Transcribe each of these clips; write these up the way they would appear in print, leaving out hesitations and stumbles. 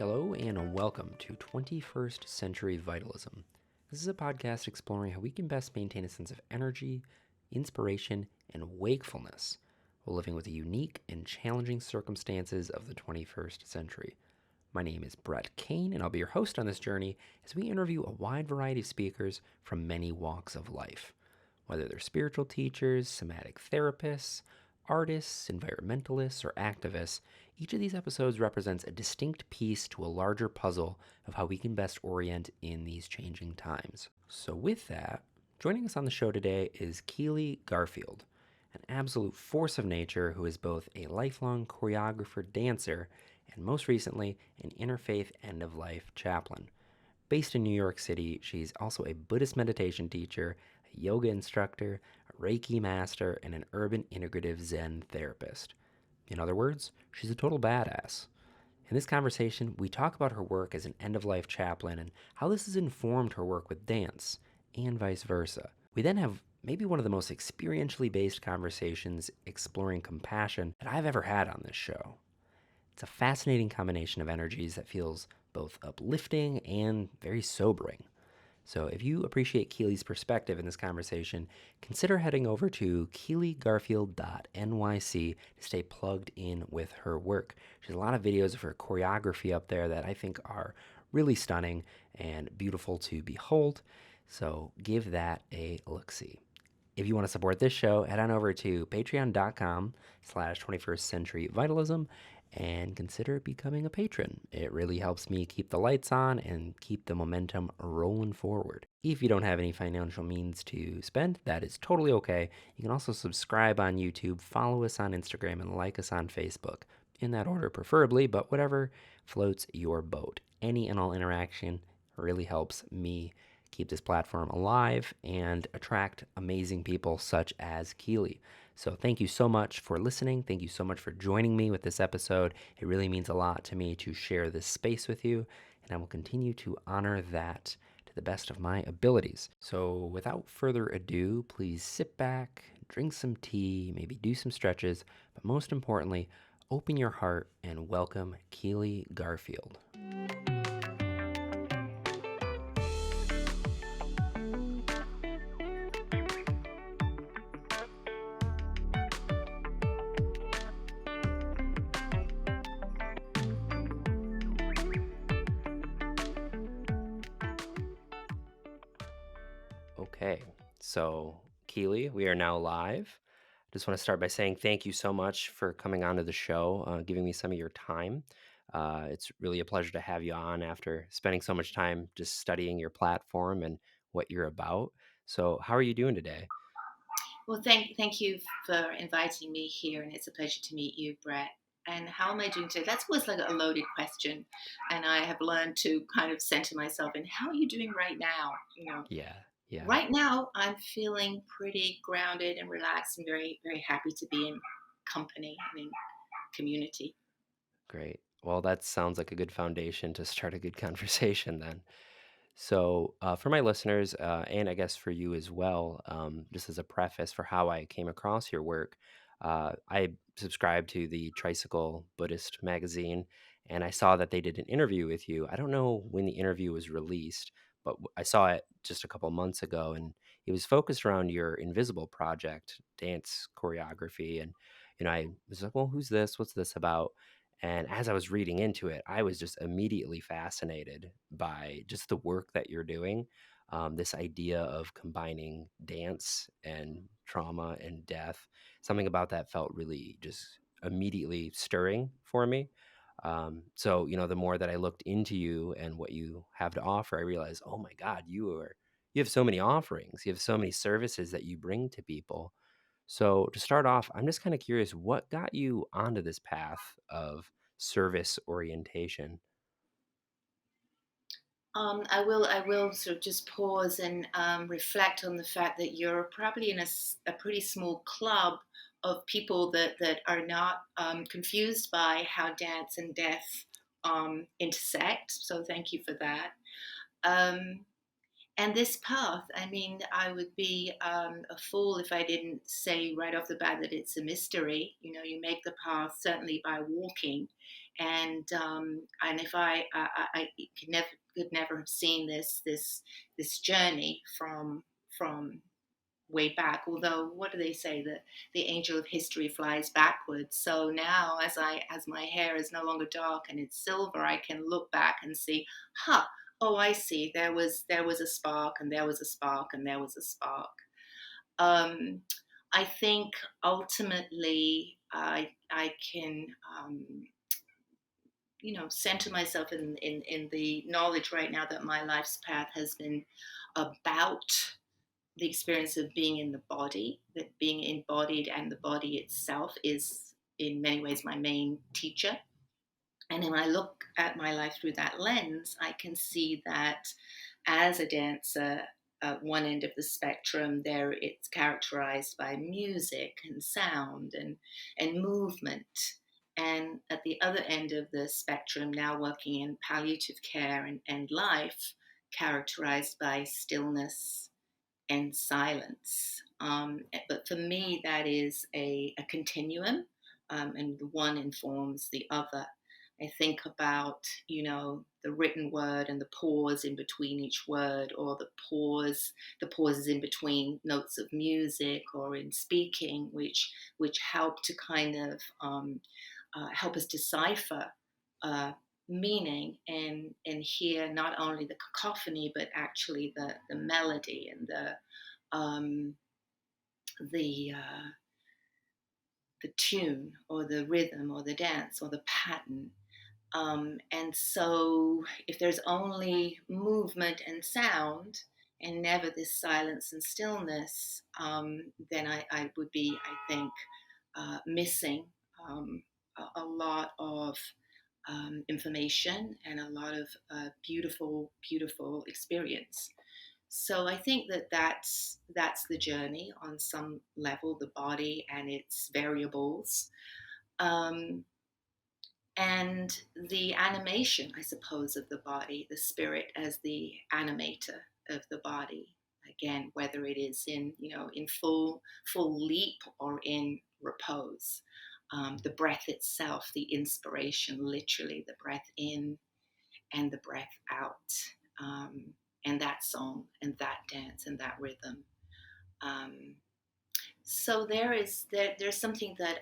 Hello and welcome to 21st Century Vitalism. This is a podcast exploring how we can best maintain a sense of energy, inspiration, and wakefulness while living with the unique and challenging circumstances of the 21st century. My name is Brett Kane, and I'll be your host on this journey as we interview a wide variety of speakers from many walks of life. Whether they're spiritual teachers, somatic therapists, artists, environmentalists, or activists, each of these episodes represents a distinct piece to a larger puzzle of how we can best orient in these changing times. So, with that, joining us on the show today is Keely Garfield, an absolute force of nature who is both a lifelong choreographer dancer and most recently an interfaith end of life chaplain. Based in New York City, she's also a Buddhist meditation teacher, a yoga instructor, a Reiki master, and an urban integrative Zen therapist. In other words, she's a total badass. In this conversation, we talk about her work as an end-of-life chaplain and how this has informed her work with dance, and vice versa. We then have maybe one of the most experientially based conversations exploring compassion that I've ever had on this show. It's a fascinating combination of energies that feels both uplifting and very sobering. So if you appreciate Keely's perspective in this conversation, consider heading over to keelygarfield.nyc to stay plugged in with her work. She has a lot of videos of her choreography up there that I think are really stunning and beautiful to behold. So give that a look-see. If you want to support this show, head on over to patreon.com/21st Century Vitalism and consider becoming a patron. It really helps me keep the lights on and keep the momentum rolling forward. If you don't have any financial means to spend, that is totally okay. You can also subscribe on YouTube, follow us on Instagram, and like us on Facebook. In that order, preferably, but whatever floats your boat. Any and all interaction really helps me keep this platform alive and attract amazing people such as Keely. So thank you so much for listening. Thank you so much for joining me with this episode. It really means a lot to me to share this space with you, and I will continue to honor that to the best of my abilities. So without further ado, please sit back, drink some tea, maybe do some stretches, but most importantly, open your heart and welcome Keely Garfield. Okay, so Keely, we are now live. Just want to start by saying thank you so much for coming onto the show, giving me some of your time. It's really a pleasure to have you on after spending so much time just studying your platform and what you're about. So, how are you doing today? Well, thank you for inviting me here, and it's a pleasure to meet you, Brett. And how am I doing today? That's always like a loaded question, and I have learned to kind of center myself in how are you doing right now? Yeah, yeah, Right now I'm feeling pretty grounded and relaxed, and very very happy to be in company and in community. great. Well, that sounds like a good foundation to start a good conversation then. So, for my listeners, and I guess for you as well, just as a preface for how I came across your work, I subscribe to the Tricycle Buddhist magazine, and I saw that they did an interview with you. I don't know when the interview was released, but I saw it just a couple months ago, and it was focused around your Invisible project, dance choreography. And, I was like, well, who's this? What's this about? And as I was reading into it, I was just immediately fascinated by just the work that you're doing. This idea of combining dance and trauma and death. Something about that felt really just immediately stirring for me. So, the more that I looked into you and what you have to offer, I realized, oh my God, you have so many offerings. You have so many services that you bring to people. So, to start off, I'm just kind of curious what got you onto this path of service orientation? I will sort of just pause and reflect on the fact that you're probably in a pretty small club of people that are not confused by how dance and death intersect. So thank you for that. Um, and this path, I mean, I would be a fool if I didn't say right off the bat that it's a mystery. You know, you make the path certainly by walking, And if I could never have seen this journey from way back. Although, what do they say, that the angel of history flies backwards? So now, as my hair is no longer dark and it's silver, I can look back and see, huh, oh, I see, there was a spark, and there was a spark, and there was a spark. um, I think ultimately I can center myself in the knowledge right now that my life's path has been about the experience of being in the body, that being embodied and the body itself is in many ways my main teacher. And when I look at my life through that lens, I can see that as a dancer, at one end of the spectrum, there it's characterized by music and sound and movement. And at the other end of the spectrum, now working in palliative care and life, characterized by stillness and silence. But for me, that is a continuum, and the one informs the other. I think about, the written word and the pause in between each word, or the pauses in between notes of music or in speaking, which help to kind of help us decipher uh, meaning and hear not only the cacophony but actually the melody and um, the uh, the tune or the rhythm or the dance or the pattern. And so, if there's only movement and sound and never this silence and stillness, then I would be, I think, missing um, a lot of information and a lot of beautiful, beautiful experience. So I think that's the journey on some level, the body and its variables, um, and the animation, I suppose, of the body, the spirit as the animator of the body. Again, whether it is in full leap or in repose, the breath itself, the inspiration, literally the breath in and the breath out, um, and that song and that dance and that rhythm. Um, so there's something that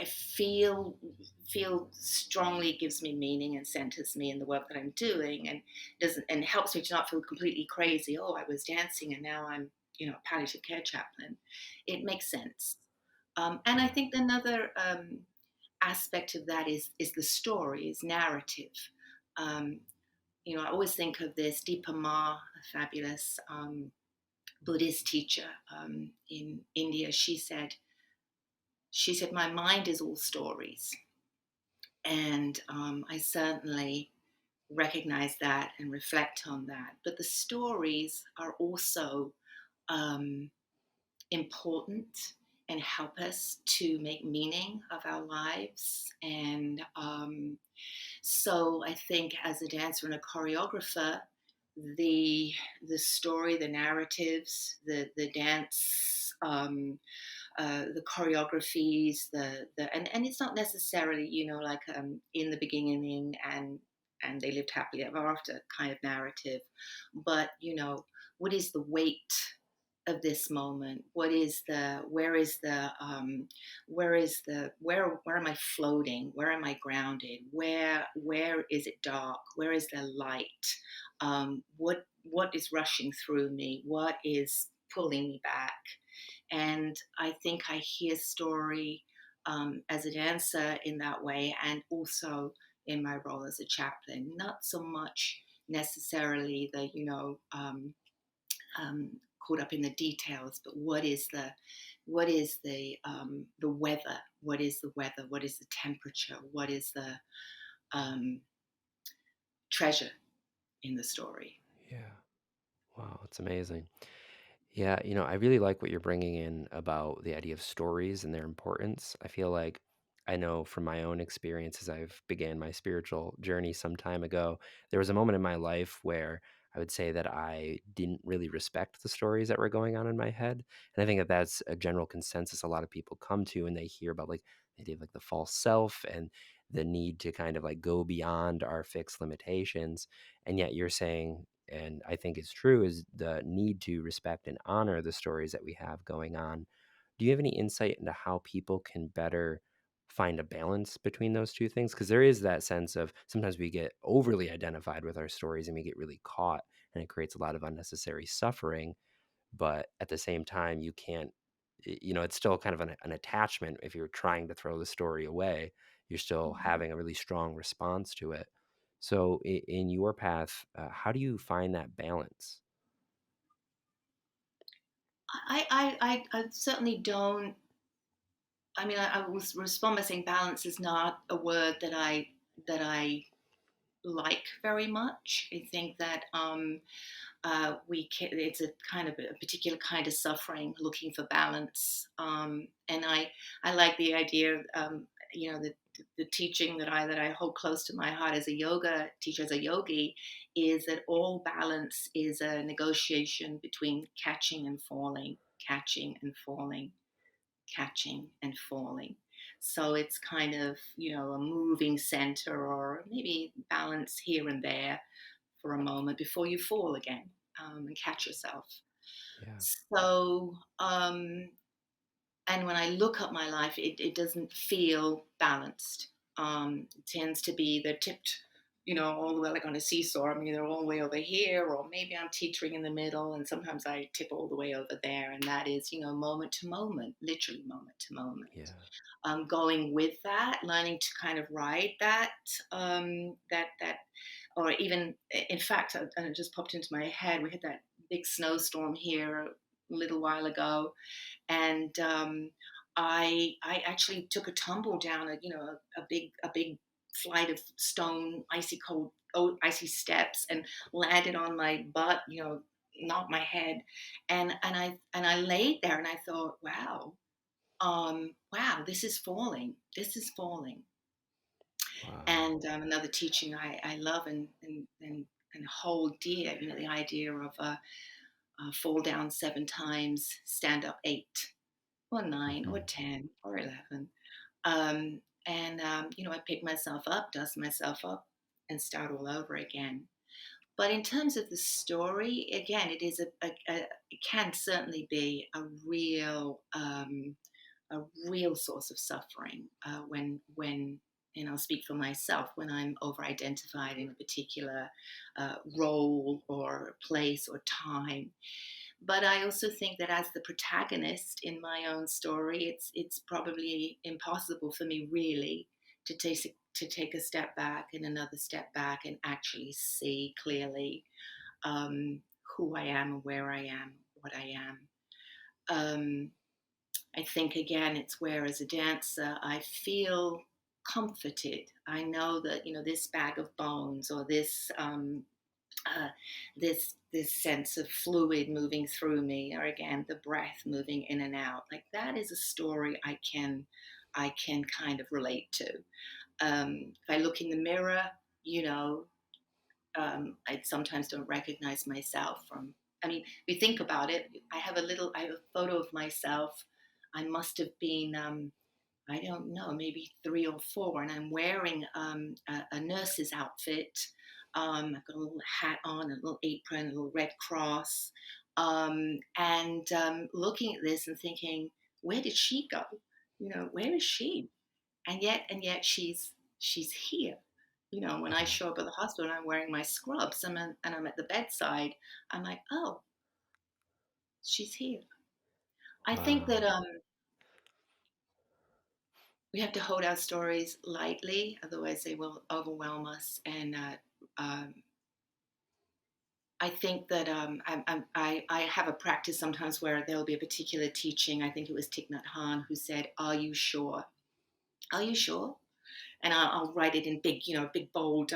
I feel strongly gives me meaning and centers me in the work that I'm doing, and doesn't and helps me to not feel completely crazy. Oh, I was dancing and now I'm a palliative care chaplain. It makes sense. And I think another aspect of that is the story, is narrative. Um, I always think of this Deepa Ma, a fabulous Buddhist teacher in India. She said, my mind is all stories. And I certainly recognize that and reflect on that. But the stories are also um, important and help us to make meaning of our lives. And so I think as a dancer and a choreographer, the the story, the narratives, the dance, the choreographies, and it's not necessarily like in the beginning and they lived happily ever after kind of narrative, but what is the weight of this moment? What is the where am I floating? Where am I grounded? Where is it dark? Where is there light? What is rushing through me? What is pulling me back? And I think I hear story as a dancer in that way, and also in my role as a chaplain. Not so much necessarily um, caught up in the details, but what is the weather? What is the weather? What is the temperature? What is the um, treasure in the story? Yeah. Wow, it's amazing. Yeah, I really like what you're bringing in about the idea of stories and their importance. I feel like I know from my own experience as I've began my spiritual journey some time ago, there was a moment in my life where I would say that I didn't really respect the stories that were going on in my head. And I think that that's a general consensus a lot of people come to when they hear about like the idea of like the false self and the need to kind of like go beyond our fixed limitations. And yet you're saying, and I think it's true, is the need to respect and honor the stories that we have going on. Do you have any insight into how people can better find a balance between those two things? Because there is that sense of sometimes we get overly identified with our stories and we get really caught, and it creates a lot of unnecessary suffering. But at the same time, you can't, it's still kind of an attachment. If you're trying to throw the story away, you're still Mhm. having a really strong response to it. So in your path, how do you find that balance? I certainly don't. I mean, I was respond by saying balance is not a word that I like very much. I think that it's a kind of a particular kind of suffering looking for balance, and I like the idea of the teaching that I hold close to my heart as a yoga teacher, as a yogi, is that all balance is a negotiation between catching and falling, catching and falling, catching and falling. So it's kind of, a moving center, or maybe balance here and there for a moment before you fall again, and catch yourself. Yeah. So, and when I look at my life, it doesn't feel balanced. It tends to be they're tipped, all the way like on a seesaw. I mean, they're all the way over here, or maybe I'm teetering in the middle, and sometimes I tip all the way over there. And that is, moment to moment, literally moment to moment. Yeah. Going with that, learning to kind of ride that, or even, in fact, and it just popped into my head. We had that big snowstorm here a little while ago, and I actually took a tumble down a big flight of stone, icy cold, icy steps, and landed on my butt, knocked my head, and I laid there and I thought, wow, this is falling, this is falling. Wow. And another teaching I love and hold dear, the idea of fall down 7 times, stand up 8 or 9 or Hmm. 10 or 11. And I pick myself up, dust myself up, and start all over again. But in terms of the story, again, it can certainly be a real source of suffering, when and I'll speak for myself, when I'm over identified in a particular role or place or time. But I also think that as the protagonist in my own story, it's probably impossible for me really to take a step back and another step back and actually see clearly, who I am and where I am, what I am. Um, I think again, it's where as a dancer, I feel comforted. I know that, this bag of bones, or uh, this sense of fluid moving through me, or again the breath moving in and out, like that is a story I can kind of relate to. If I look in the mirror, you know I sometimes don't recognize myself from. I mean, if you think about it, I have a photo of myself. I must have been, I don't know, maybe 3 or 4, and I'm wearing a nurse's outfit. I've got a little hat on, a little apron, a little red cross, and looking at this and thinking, where did she go? Where is she? And yet she's here. When I Yeah. show up at the hospital and I'm wearing my scrubs, and I'm at the bedside, I'm like, oh, she's here. I think that Wow. we have to hold our stories lightly, otherwise they will overwhelm us. And um, I think that I have a practice sometimes where there'll be a particular teaching. I think it was Thich Nhat Hanh who said, "Are you sure? Are you sure?" And I'll write it in big bold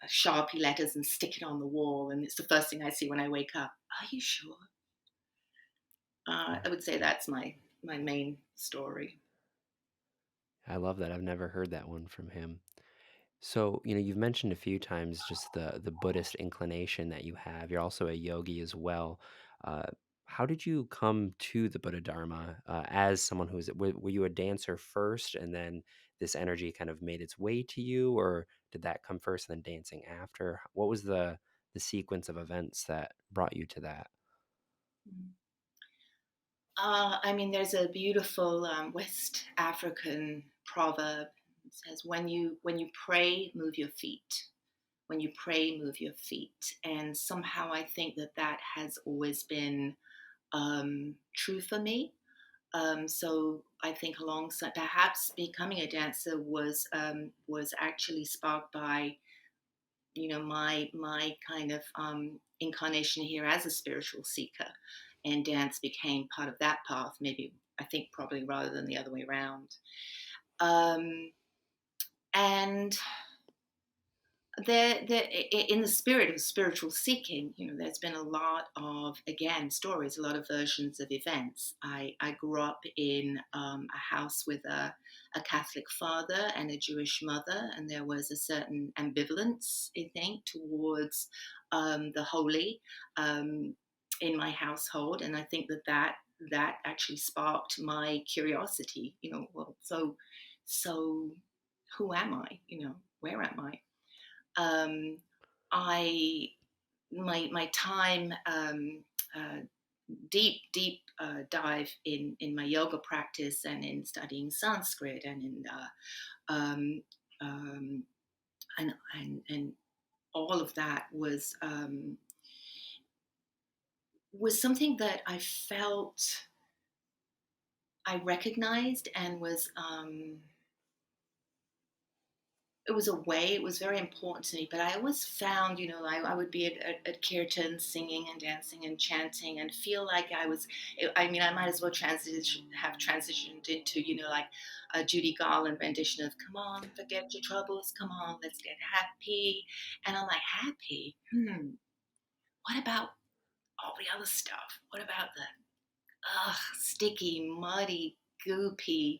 Sharpie letters and stick it on the wall. And it's the first thing I see when I wake up. Are you sure? Yeah. I would say that's my main story. I love that. I've never heard that one from him. So, you've mentioned a few times just the Buddhist inclination that you have. You're also a yogi as well. Uh, how did you come to the Buddha Dharma as someone who was? Were you a dancer first, and then this energy kind of made its way to you, or did that come first and then dancing after? What was the sequence of events that brought you to that? Mm. I mean, there's a beautiful West African proverb. It says, when you pray, move your feet. When you pray, move your feet. And somehow I think that that has always been true for me. So I think alongside perhaps becoming a dancer was actually sparked by my kind of incarnation here as a spiritual seeker, and dance became part of that path. Maybe I think probably rather than the other way around. Um, and in the spirit of spiritual seeking, there's been a lot of, again, stories, a lot of versions of events. I grew up in a house with a Catholic father and a Jewish mother, and there was a certain ambivalence, I think, towards the holy um, in my household, and I think that actually sparked my curiosity. Well, so who am I? Where am I? um, I my time deep dive in my yoga practice and in studying Sanskrit and in um, um, and all of that was something that I felt I recognized and was it was a way, it was very important to me, but I always found, I would be at kirtan singing and dancing and chanting and feel like I mean, I might as well have transitioned into, like a Judy Garland rendition of "Come on, forget your troubles, come on, let's get happy." And I'm like, happy? What about all the other stuff? What about the sticky, muddy, goopy,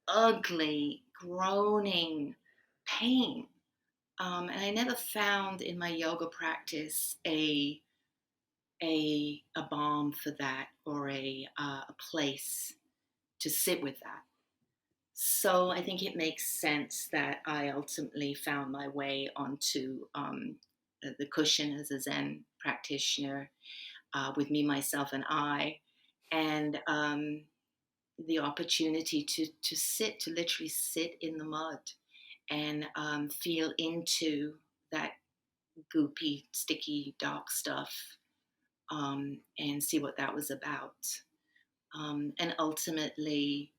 ugly, groaning pain? And I never found in my yoga practice a balm for that, or a place to sit with that. So I think it makes sense that I ultimately found my way onto the cushion as a Zen practitioner, with me, myself, and I, and the opportunity to literally sit in the mud and feel into that goopy, sticky, dark stuff, and see what that was about. And ultimately,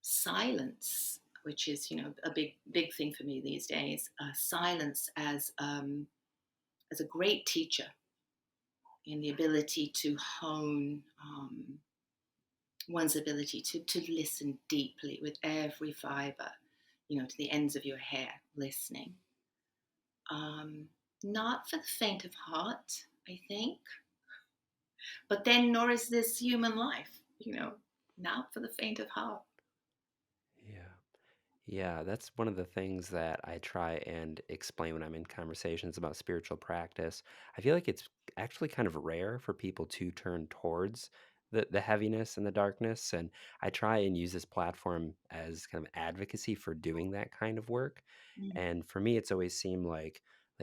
silence, which is, a big thing for me these days. Silence as a great teacher, in the ability to hone one's ability to listen deeply with every fiber, to the ends of your hair, listening. Um, Not for the faint of heart, I think. But then, nor is this human life, not for the faint of heart. Yeah. Yeah, that's one of the things that I try and explain when I'm in conversations about spiritual practice. I feel like it's actually kind of rare for people to turn towards the heaviness and the darkness. And I try and use this platform as kind of advocacy for doing that kind of work. Mm. And for me, it's always seemed like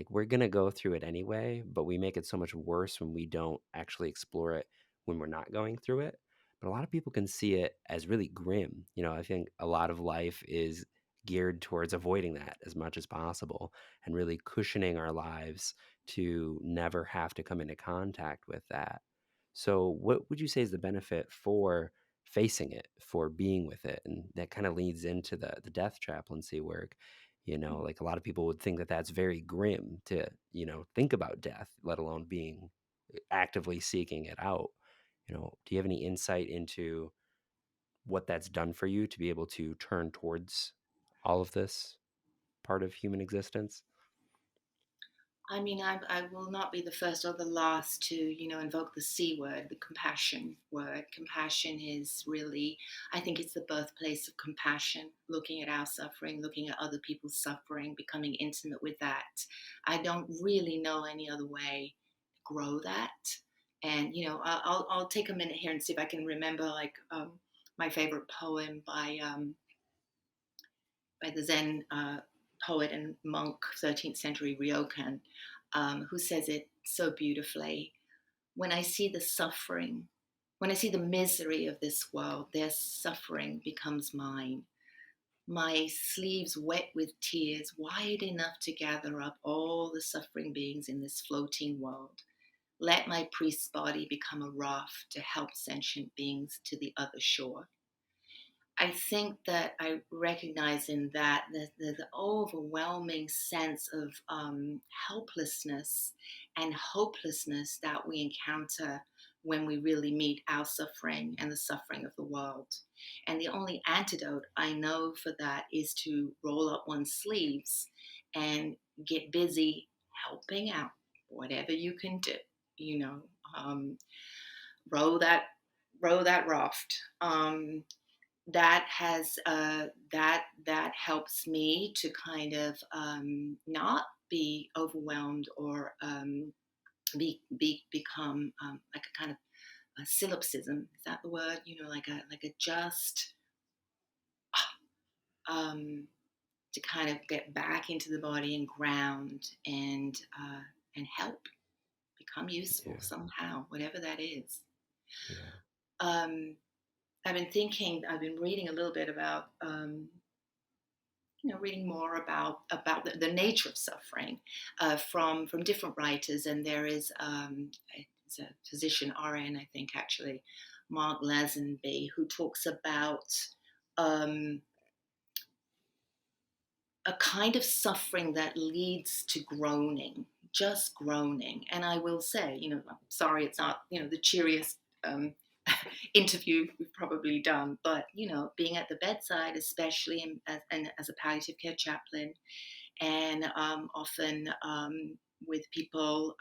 we're gonna go through it anyway, but we make it so much worse when we don't actually explore it when we're not going through it. But a lot of people can see it as really grim. I think a lot of life is geared towards avoiding that as much as possible and really cushioning our lives to never have to come into contact with that. So, what would you say is the benefit for facing it, for being with it? And that kind of leads into the death chaplaincy work. Like a lot of people would think that that's very grim to, think about death, let alone being actively seeking it out. Do you have any insight into what that's done for you to be able to turn towards all of this part of human existence? I mean, I will not be the first or the last to, invoke the C word, the compassion word. Compassion is really, I think it's the birthplace of compassion, looking at our suffering, looking at other people's suffering, becoming intimate with that. I don't really know any other way to grow that. And, I'll take a minute here and see if I can remember, like, my favorite poem by by the Zen poet and monk, 13th century Ryokan, who says it so beautifully. When I see the suffering, when I see the misery of this world, their suffering becomes mine. My sleeves wet with tears, wide enough to gather up all the suffering beings in this floating world. Let my priest's body become a raft to help sentient beings to the other shore. I think that I recognize in that the overwhelming sense of helplessness and hopelessness that we encounter when we really meet our suffering and the suffering of the world. And the only antidote I know for that is to roll up one's sleeves and get busy helping out, whatever you can do, you know, um, row that row that raft. That has that helps me to kind of not be overwhelmed or become like a kind of a solipsism. Is that the word? You know, like a just um, to kind of get back into the body and ground and help become useful Yeah. somehow, whatever that is. Yeah. Um, I've been reading a little bit about reading more about the nature of suffering from different writers, and there is it's a physician RN, I think actually, Mark Lazenby, who talks about um, a kind of suffering that leads to groaning, just groaning. And I will say, I'm sorry, it's not the cheeriest um, interview we've probably done, but being at the bedside, especially as a palliative care chaplain, and often with people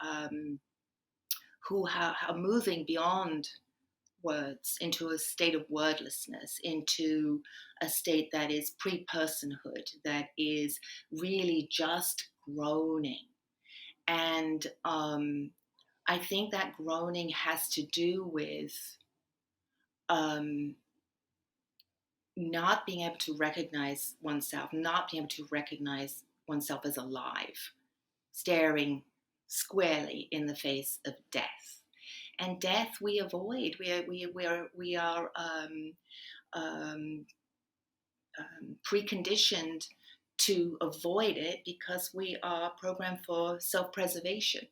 who are moving beyond words into a state of wordlessness, into a state that is pre-personhood, that is really just groaning. And I think that groaning has to do with um, not being able to recognize oneself, not being able to recognize oneself as alive, staring squarely in the face of death. And death we avoid. We are um, preconditioned to avoid it because we are programmed for self-preservation.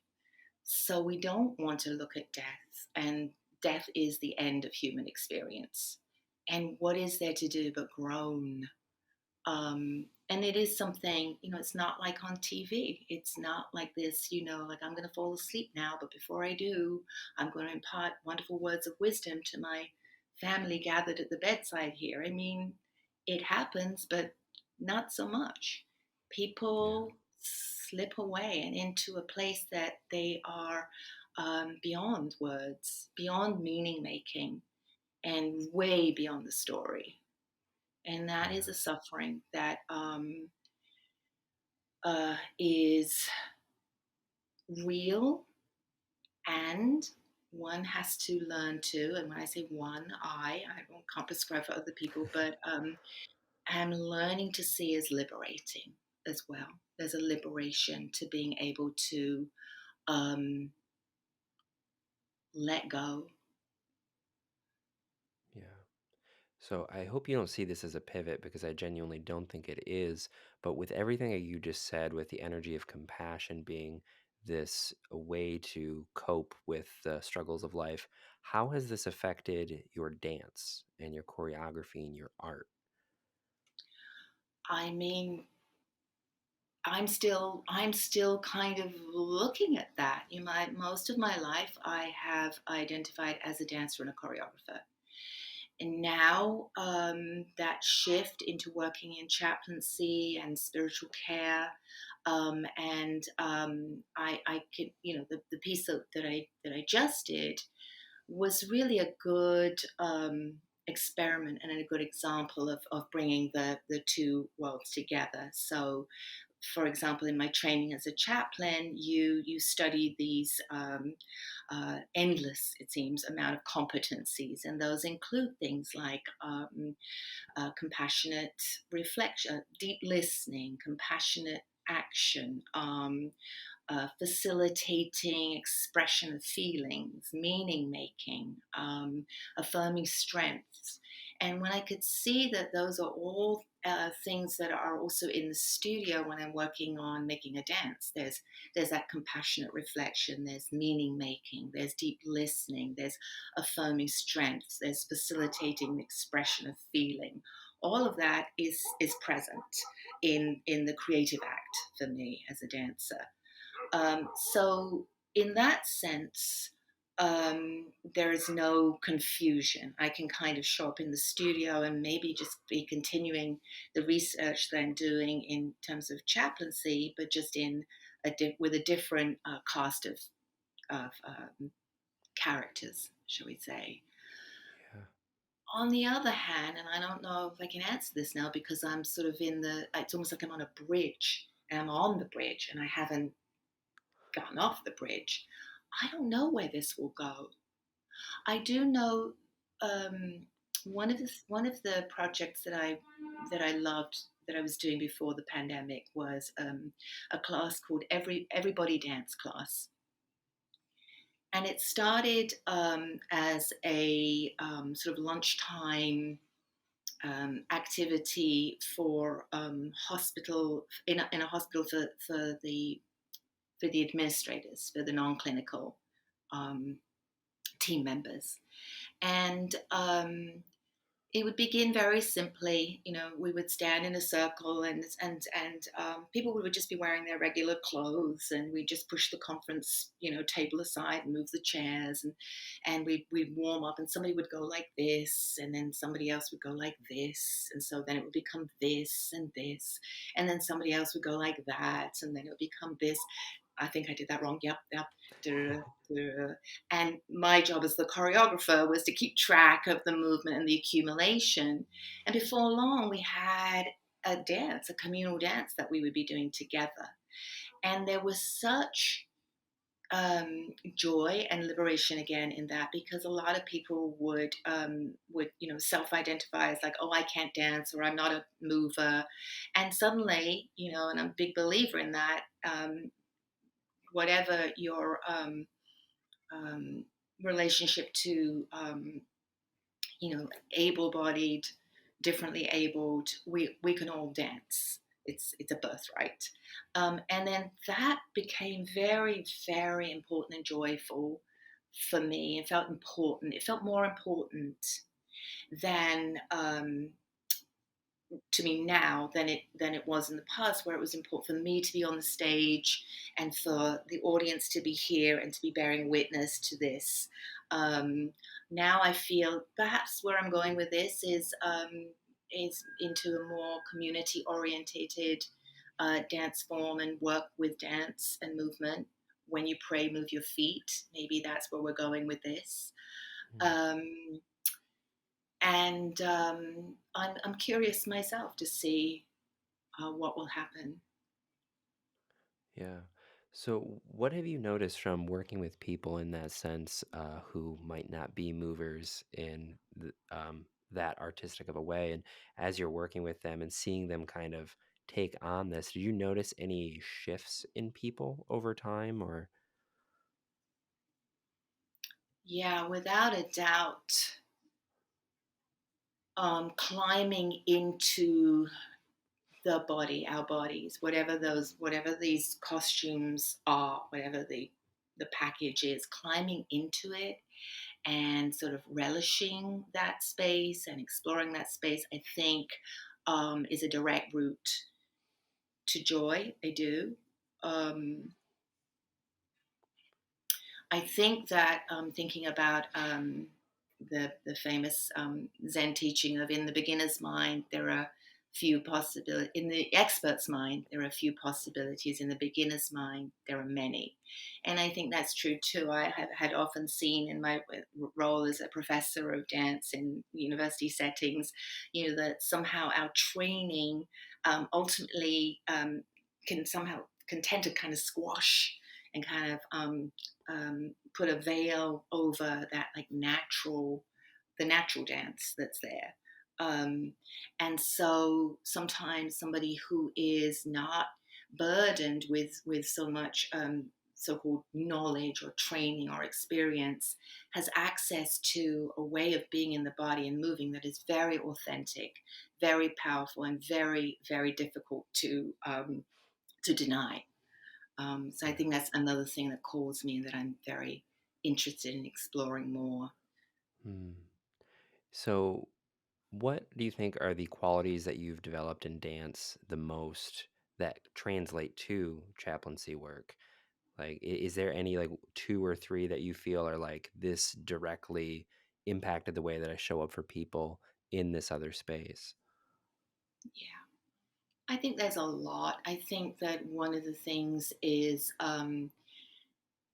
So we don't want to look at death, and death is the end of human experience. And what is there to do but groan? And it is something, it's not like on TV. It's not like this, like I'm going to fall asleep now, but before I do, I'm going to impart wonderful words of wisdom to my family gathered at the bedside here. I mean, it happens, but not so much. Yeah. People slip away and into a place that they are beyond words, beyond meaning making, and way beyond the story. And that is Yeah. a suffering that is real, and one has to learn to, and when I say one, can't prescribe for other people, but I'm learning to see as liberating as well. There's a liberation to being able to um, let go. Yeah. So I hope you don't see this as a pivot because I genuinely don't think it is. But with everything that you just said, with the energy of compassion being this way to cope with the struggles of life, how has this affected your dance and your choreography and your art? I mean, I'm still kind of looking at that. Most of my life I have identified as a dancer and a choreographer. And now that shift into working in chaplaincy and spiritual care, and I could, the piece that I just did was really a good experiment and a good example of bringing the two worlds together. So for example, in my training as a chaplain, you study these endless, it seems, amount of competencies, and those include things like compassionate reflection, deep listening, compassionate action, facilitating expression of feelings, meaning making, affirming strengths. And when I could see that those are all things that are also in the studio when I'm working on making a dance, there's that compassionate reflection, there's meaning making, there's deep listening, there's affirming strengths, there's facilitating the expression of feeling. All of that is present in the creative act for me as a dancer. So, in that sense, there is no confusion. I can kind of show up in the studio and maybe just be continuing the research that I'm doing in terms of chaplaincy, but just in with a different cast of characters, shall we say. Yeah. On the other hand, and I don't know if I can answer this now because I'm sort of it's almost like I'm on a bridge and I'm on the bridge and I haven't gotten off the bridge. I don't know where this will go. I do know one of the projects that I loved that I was doing before the pandemic was a class called Everybody Dance Class, and it started as a sort of lunchtime activity for hospital in a hospital for the administrators, for the non-clinical um, team members. And it would begin very simply. We would stand in a circle, and people would just be wearing their regular clothes, and we just push the conference table aside and move the chairs, and we'd warm up, and somebody would go like this, and then somebody else would go like this, and so then it would become this, and then somebody else would go like that, and then it would become this. I think I did that wrong. Yep, yep. Duh, duh. And my job as the choreographer was to keep track of the movement and the accumulation. And before long, we had a communal dance that we would be doing together. And there was such joy and liberation again in that, because a lot of people would self-identify as like, oh, I can't dance, or I'm not a mover, and suddenly, and I'm a big believer in that. Whatever your um, relationship to able-bodied, differently abled, we can all dance. It's a birthright. And then that became very, very important and joyful for me. It felt important. It felt more important than to me now than it was in the past, where it was important for me to be on the stage and for the audience to be here and to be bearing witness to this. Now I feel perhaps where I'm going with this is into a more community orientated dance form and work with dance and movement. When you pray, move your feet. Maybe that's where we're going with this. Mm. Um, and I'm curious myself to see what will happen. Yeah. So, what have you noticed from working with people in that sense who might not be movers in that artistic of a way? And as you're working with them and seeing them kind of take on this, did you notice any shifts in people over time or? Yeah, without a doubt, climbing into the body, our bodies, whatever these costumes are, whatever the package is, climbing into it and sort of relishing that space and exploring that space, I think, is a direct route to joy. I do. Um, I think that thinking about the famous Zen teaching of in the beginner's mind, there are few possibilities. In the expert's mind, there are few possibilities. In the beginner's mind, there are many. And I think that's true too. I have had often seen in my role as a professor of dance in university settings, that somehow our training ultimately can tend to kind of squash and kind of put a veil over that like the natural dance that's there. Um, and so sometimes somebody who is not burdened with so much so-called knowledge or training or experience has access to a way of being in the body and moving that is very authentic, very powerful, and very, very difficult to deny. So I think that's another thing that calls me and that I'm very interested in exploring more. Hmm. So, what do you think are the qualities that you've developed in dance the most that translate to chaplaincy work? Like, is there any like two or three that you feel are like this directly impacted the way that I show up for people in this other space? Yeah, I think there's a lot. I think that one of the things is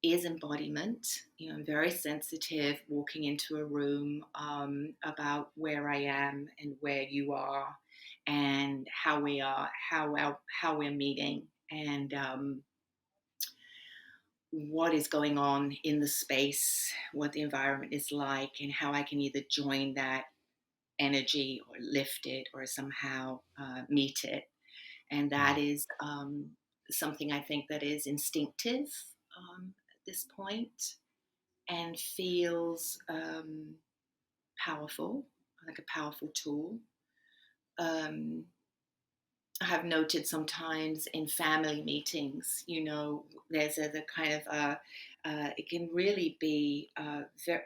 embodiment. You know, I'm very sensitive walking into a room about where I am and where you are, and how we are, how we're meeting, and what is going on in the space, what the environment is like, and how I can either join that energy or lift it or somehow meet it. And that Mm, is something I think that is instinctive at this point and feels powerful, like a powerful tool. Um, I have noted sometimes in family meetings, you know, there's the kind of it can really be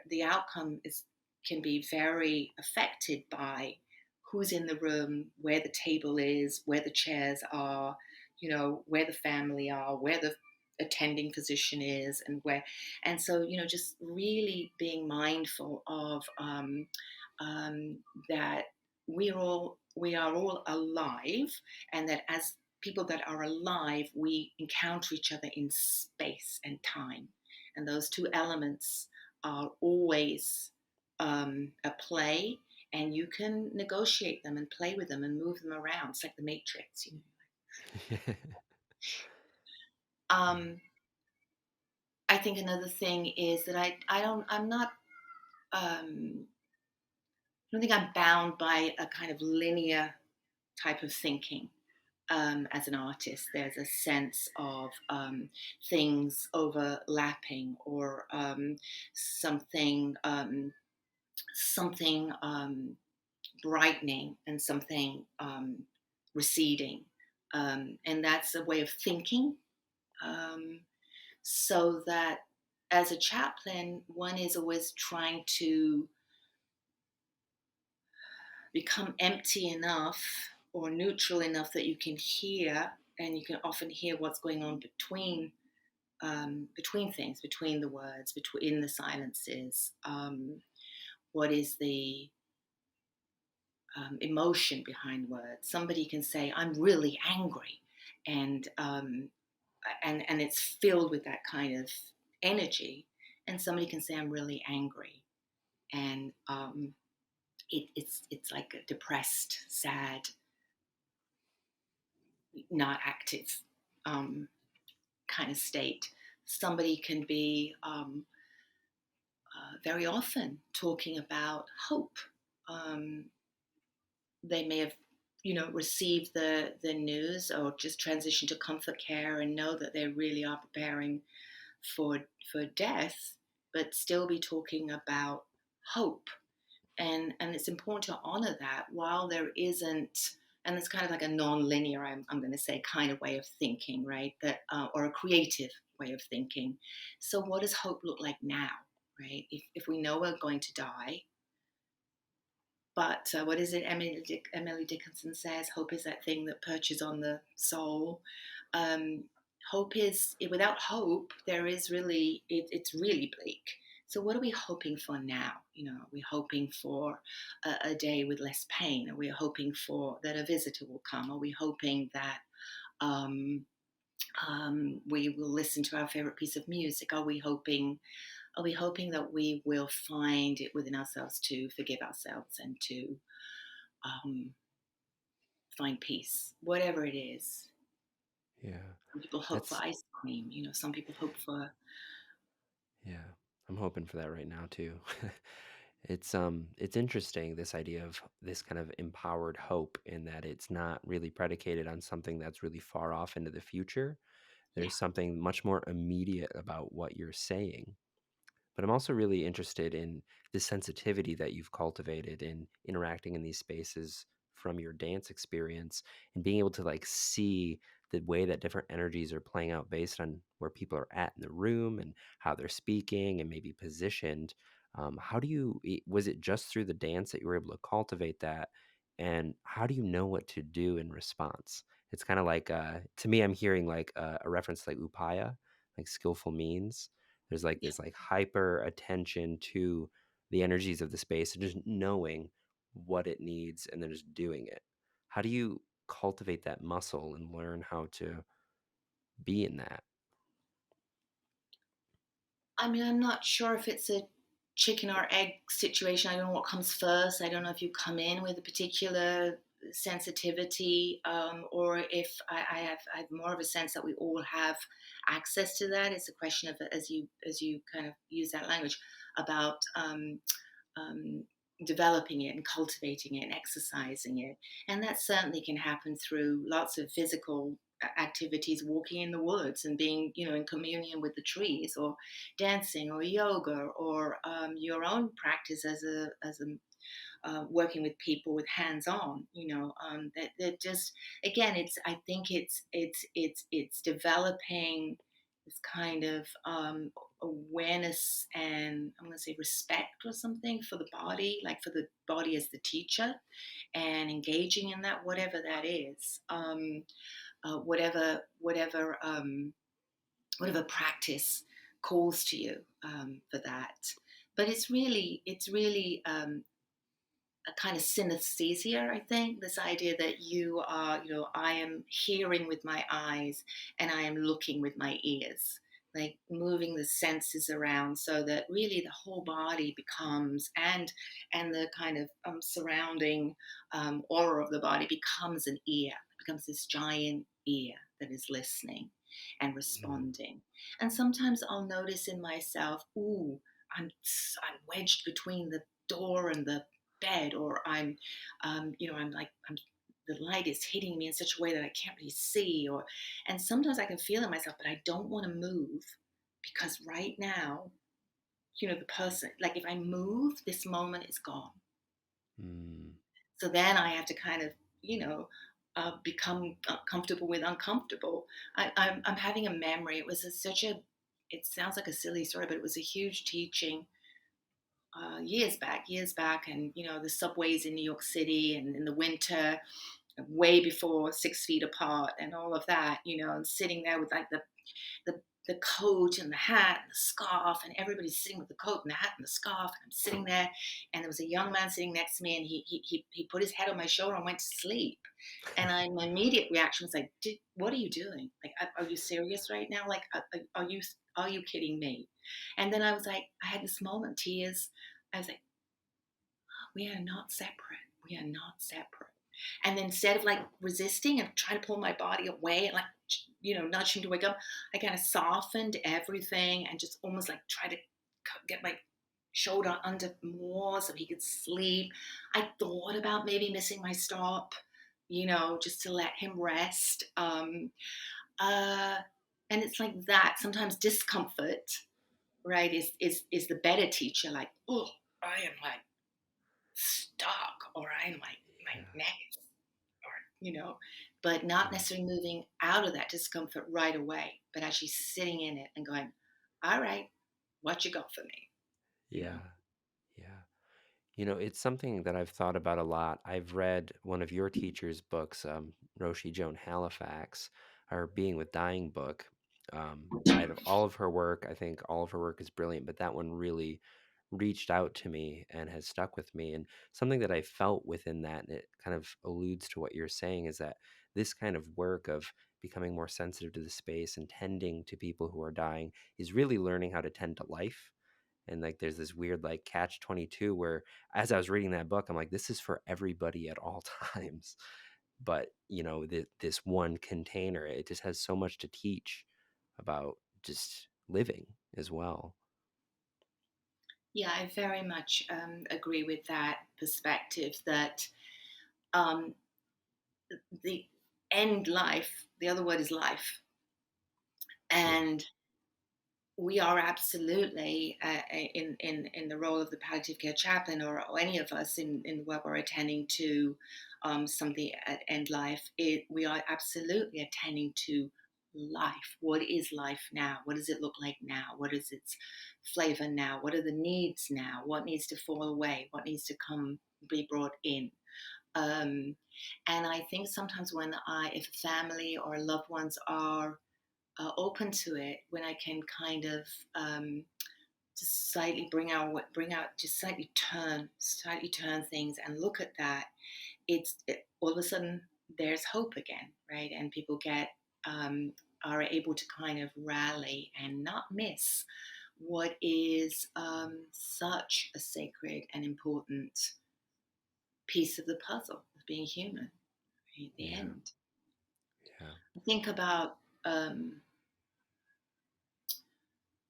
the outcome is can be very affected by who's in the room, where the table is, where the chairs are, you know, where the family are, where the attending physician is, and so you know, just really being mindful of um, that we are all alive, and that as people that are alive, we encounter each other in space and time, and those two elements are always at play, and you can negotiate them and play with them and move them around. It's like the Matrix, you know. Um, I think another thing is that I'm not I don't think I'm bound by a kind of linear type of thinking. As an artist, there's a sense of things overlapping, or something brightening and something receding, and that's a way of thinking. Um, so that as a chaplain, one is always trying to become empty enough or neutral enough that you can hear, and you can often hear what's going on between things, between the words, between the silences. What is the emotion behind words? Somebody can say, "I'm really angry," and and it's filled with that kind of energy. And somebody can say, "I'm really angry," and it's like a depressed, sad, not active um, kind of state. Somebody can be very often talking about hope. Um, they may have, you know, received the news or just transitioned to comfort care and know that they really are preparing for for death, but still be talking about hope. And it's important to honor that while there isn't, and it's kind of like a non-linear, I'm going to say, kind of way of thinking, right? That or a creative way of thinking. So what does hope look like now, right? If we know we're going to die, but what is it Emily Dickinson says, hope is that thing that perches on the soul. um, Hope is, without hope there is really it's really bleak. So what are we hoping for now? You know, are we hoping for a day with less pain? Are we hoping for that a visitor will come? Are we hoping that um, we will listen to our favorite piece of music? Are we hoping that we will find it within ourselves to forgive ourselves and to um, find peace, whatever it is? Yeah. Some people hope for That's ice cream, some people hope for. yeah. I'm hoping for that right now too. It's interesting, this idea of this kind of empowered hope, in that it's not really predicated on something that's really far off into the future. Yeah. There's something much more immediate about what you're saying. But I'm also really interested in the sensitivity that you've cultivated in interacting in these spaces from your dance experience, and being able to like see the way that different energies are playing out based on where people are at in the room and how they're speaking and maybe positioned. How do you, was it just through the dance that you were able to cultivate that? And how do you know what to do in response? It's kind of like, to me, I'm hearing like a reference to like upaya, like skillful means. There's like Yeah. this like hyper attention to the energies of the space and just knowing what it needs and then just doing it. How do you cultivate that muscle and learn how to be in that? I mean, I'm not sure if it's a chicken or egg situation. I don't know what comes first. I don't know if you come in with a particular sensitivity, or if I have more of a sense that we all have access to that. It's a question of, as you kind of use that language about um, developing it and cultivating it and exercising it. And that certainly can happen through lots of physical activities, walking in the woods and being, in communion with the trees, or dancing, or yoga, or your own practice as a working with people with hands-on. That just, again, I think it's developing this kind of awareness, and I'm going to say respect or something for the body, like for the body as the teacher, and engaging in that, whatever that is, whatever practice calls to you for that. But it's really a kind of synesthesia, I think. This idea that I am hearing with my eyes and I am looking with my ears, like moving the senses around so that really the whole body becomes, and the kind of surrounding aura of the body becomes an ear, becomes this giant ear that is listening and Mm, responding. And sometimes I'll notice in myself, ooh, I'm wedged between the door and the bed, or I'm the light is hitting me in such a way that I can't really see, and sometimes I can feel it myself, but I don't want to move because right now, the person, like if I move, this moment is gone. mm, So then I have to kind of, become comfortable with uncomfortable. I'm having a memory. It was it sounds like a silly story, but it was a huge teaching years back, and the subways in New York City, and in the winter, way before 6 feet apart, and all of that, and sitting there with like the the coat and the hat and the scarf, and everybody's sitting with the coat and the hat and the scarf, and I'm sitting there, and there was a young man sitting next to me, and he put his head on my shoulder and went to sleep. And my immediate reaction was like, "What are you doing? Like, are you serious right now? Like, are you kidding me?" And then I was like, I had this moment, tears. I was like, we are not separate. We are not separate. And then instead of like resisting and trying to pull my body away and like, nudge him to wake up, I kind of softened everything and just almost like try to get my shoulder under more so he could sleep. I thought about maybe missing my stop, just to let him rest. Uh, and it's like that. Sometimes discomfort, right, is the better teacher. Like, oh, I am like stuck, or I'm like my yeah. neck, or but not Mm, necessarily moving out of that discomfort right away, but actually sitting in it and going, all right, what you got for me, you yeah. know Yeah. It's something that I've thought about a lot. I've read one of your teacher's books, Roshi Joan Halifax, her Being with Dying book. Out of all of her work, I think all of her work is brilliant, but that one really reached out to me and has stuck with me. And something that I felt within that, and it kind of alludes to what you're saying, is that this kind of work of becoming more sensitive to the space and tending to people who are dying is really learning how to tend to life. And like there's this weird like catch 22 where, as I was reading that book, I'm like, this is for everybody at all times. but this one container, it just has so much to teach about just living as well. Yeah, I very much agree with that perspective that um, the end life, the other word is life. Yeah. And we are absolutely in the role of the palliative care chaplain, or any of us in where we're attending to something at end life. We are absolutely attending to life. What is life now? What does it look like now? What is its flavor now? What are the needs now? What needs to fall away? What needs to come be brought in? Um, and I think sometimes if a family or loved ones are open to it, when I can kind of just slightly just slightly turn things and look at that, all of a sudden there's hope again, right? And people um, are able to kind of rally and not miss what is such a sacred and important piece of the puzzle of being human, right? The Yeah. end. Yeah. I think about um,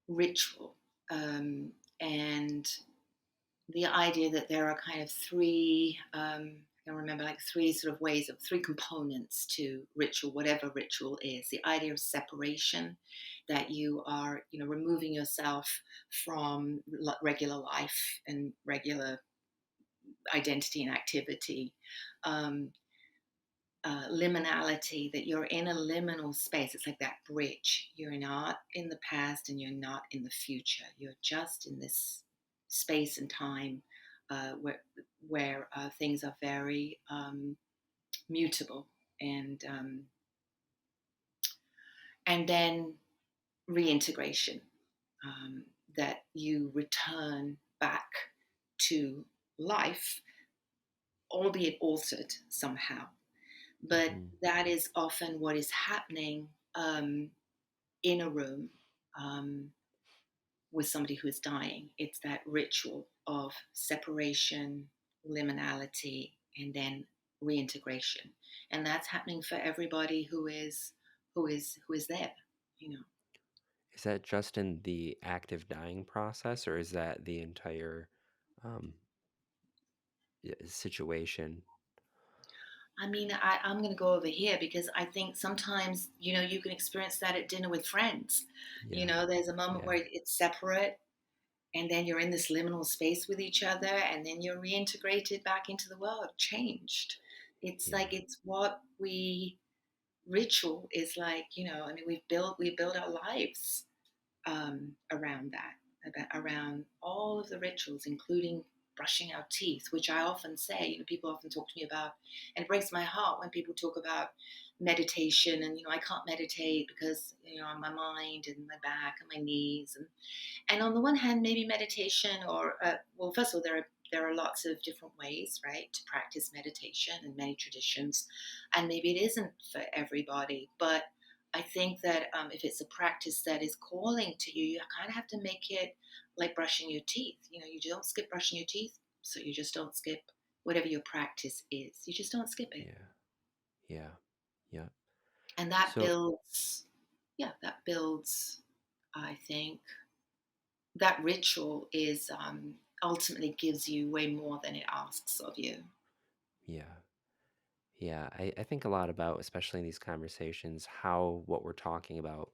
ritual, and the idea that there are kind of I can remember, like three sort of ways of three components to ritual, whatever ritual is. The idea of separation, that you are, removing yourself from regular life and regular identity and activity. Um, Liminality, that you're in a liminal space. It's like that bridge. You're not in the past and you're not in the future. You're just in this space and time where things are very mutable, and and then reintegration, um, that you return back to life, albeit altered somehow. But Hmm. that is often what is happening in a room with somebody who is dying. It's that ritual of separation, liminality, and then reintegration, and that's happening for everybody who is there. You know, Is that just in the active dying process, or is that the entire um, situation? I mean, I'm going to go over here because I think sometimes you can experience that at dinner with friends. Yeah. There's a moment Yeah. where it's separate, and then you're in this liminal space with each other, and then you're reintegrated back into the world, changed. It's Yeah. like it's what we ritual is like. I mean, we build our lives around that, around all of the rituals, including brushing our teeth, which I often say. People often talk to me about, and it breaks my heart when people talk about meditation, and I can't meditate because my mind and my back and my knees, and on the one hand, maybe meditation, or well, first of all, there are lots of different ways, right, to practice meditation in many traditions, and maybe it isn't for everybody. But I think that if it's a practice that is calling to you, you kind of have to make it like brushing your teeth. You don't skip brushing your teeth, so you just don't skip whatever your practice is. You just don't skip it, Yeah. Yeah. Yeah. and that So builds. Yeah, that builds. I think that ritual is ultimately gives you way more than it asks of you. yeah. Yeah, I think a lot about, especially in these conversations, how what we're talking about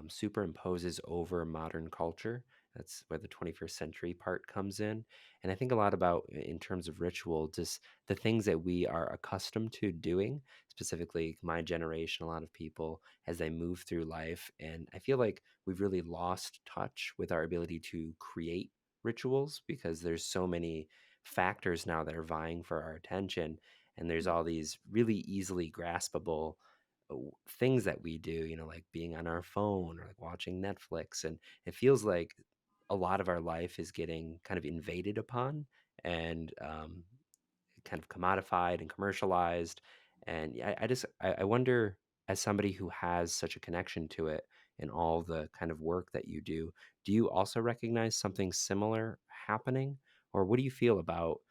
superimposes over modern culture. That's where the 21st century part comes in. And I think a lot about, in terms of ritual, just the things that we are accustomed to doing, specifically my generation, a lot of people as they move through life. And I feel like we've really lost touch with our ability to create rituals because there's so many factors now that are vying for our attention, and there's all these really easily graspable things that we do, like being on our phone or like watching Netflix, and it feels like a lot of our life is getting kind of invaded upon and kind of commodified and commercialized. And yeah, I wonder, as somebody who has such a connection to it and all the kind of work that you do you also recognize something similar happening, or what do you feel about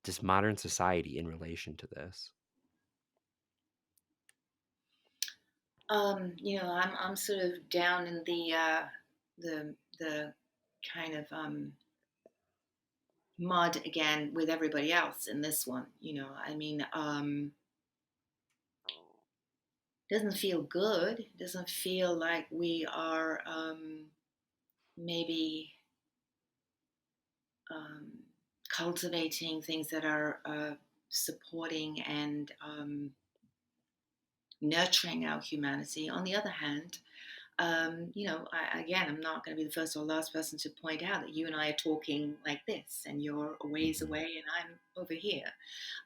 just modern society in relation to this? I'm sort of down in the kind of mud again with everybody else in this one. I mean, doesn't feel good. It doesn't feel like we are maybe um, cultivating things that are supporting and nurturing our humanity. On the other hand, again, I'm not going to be the first or last person to point out that you and I are talking like this, and you're a ways Hmm. away, and I'm over here.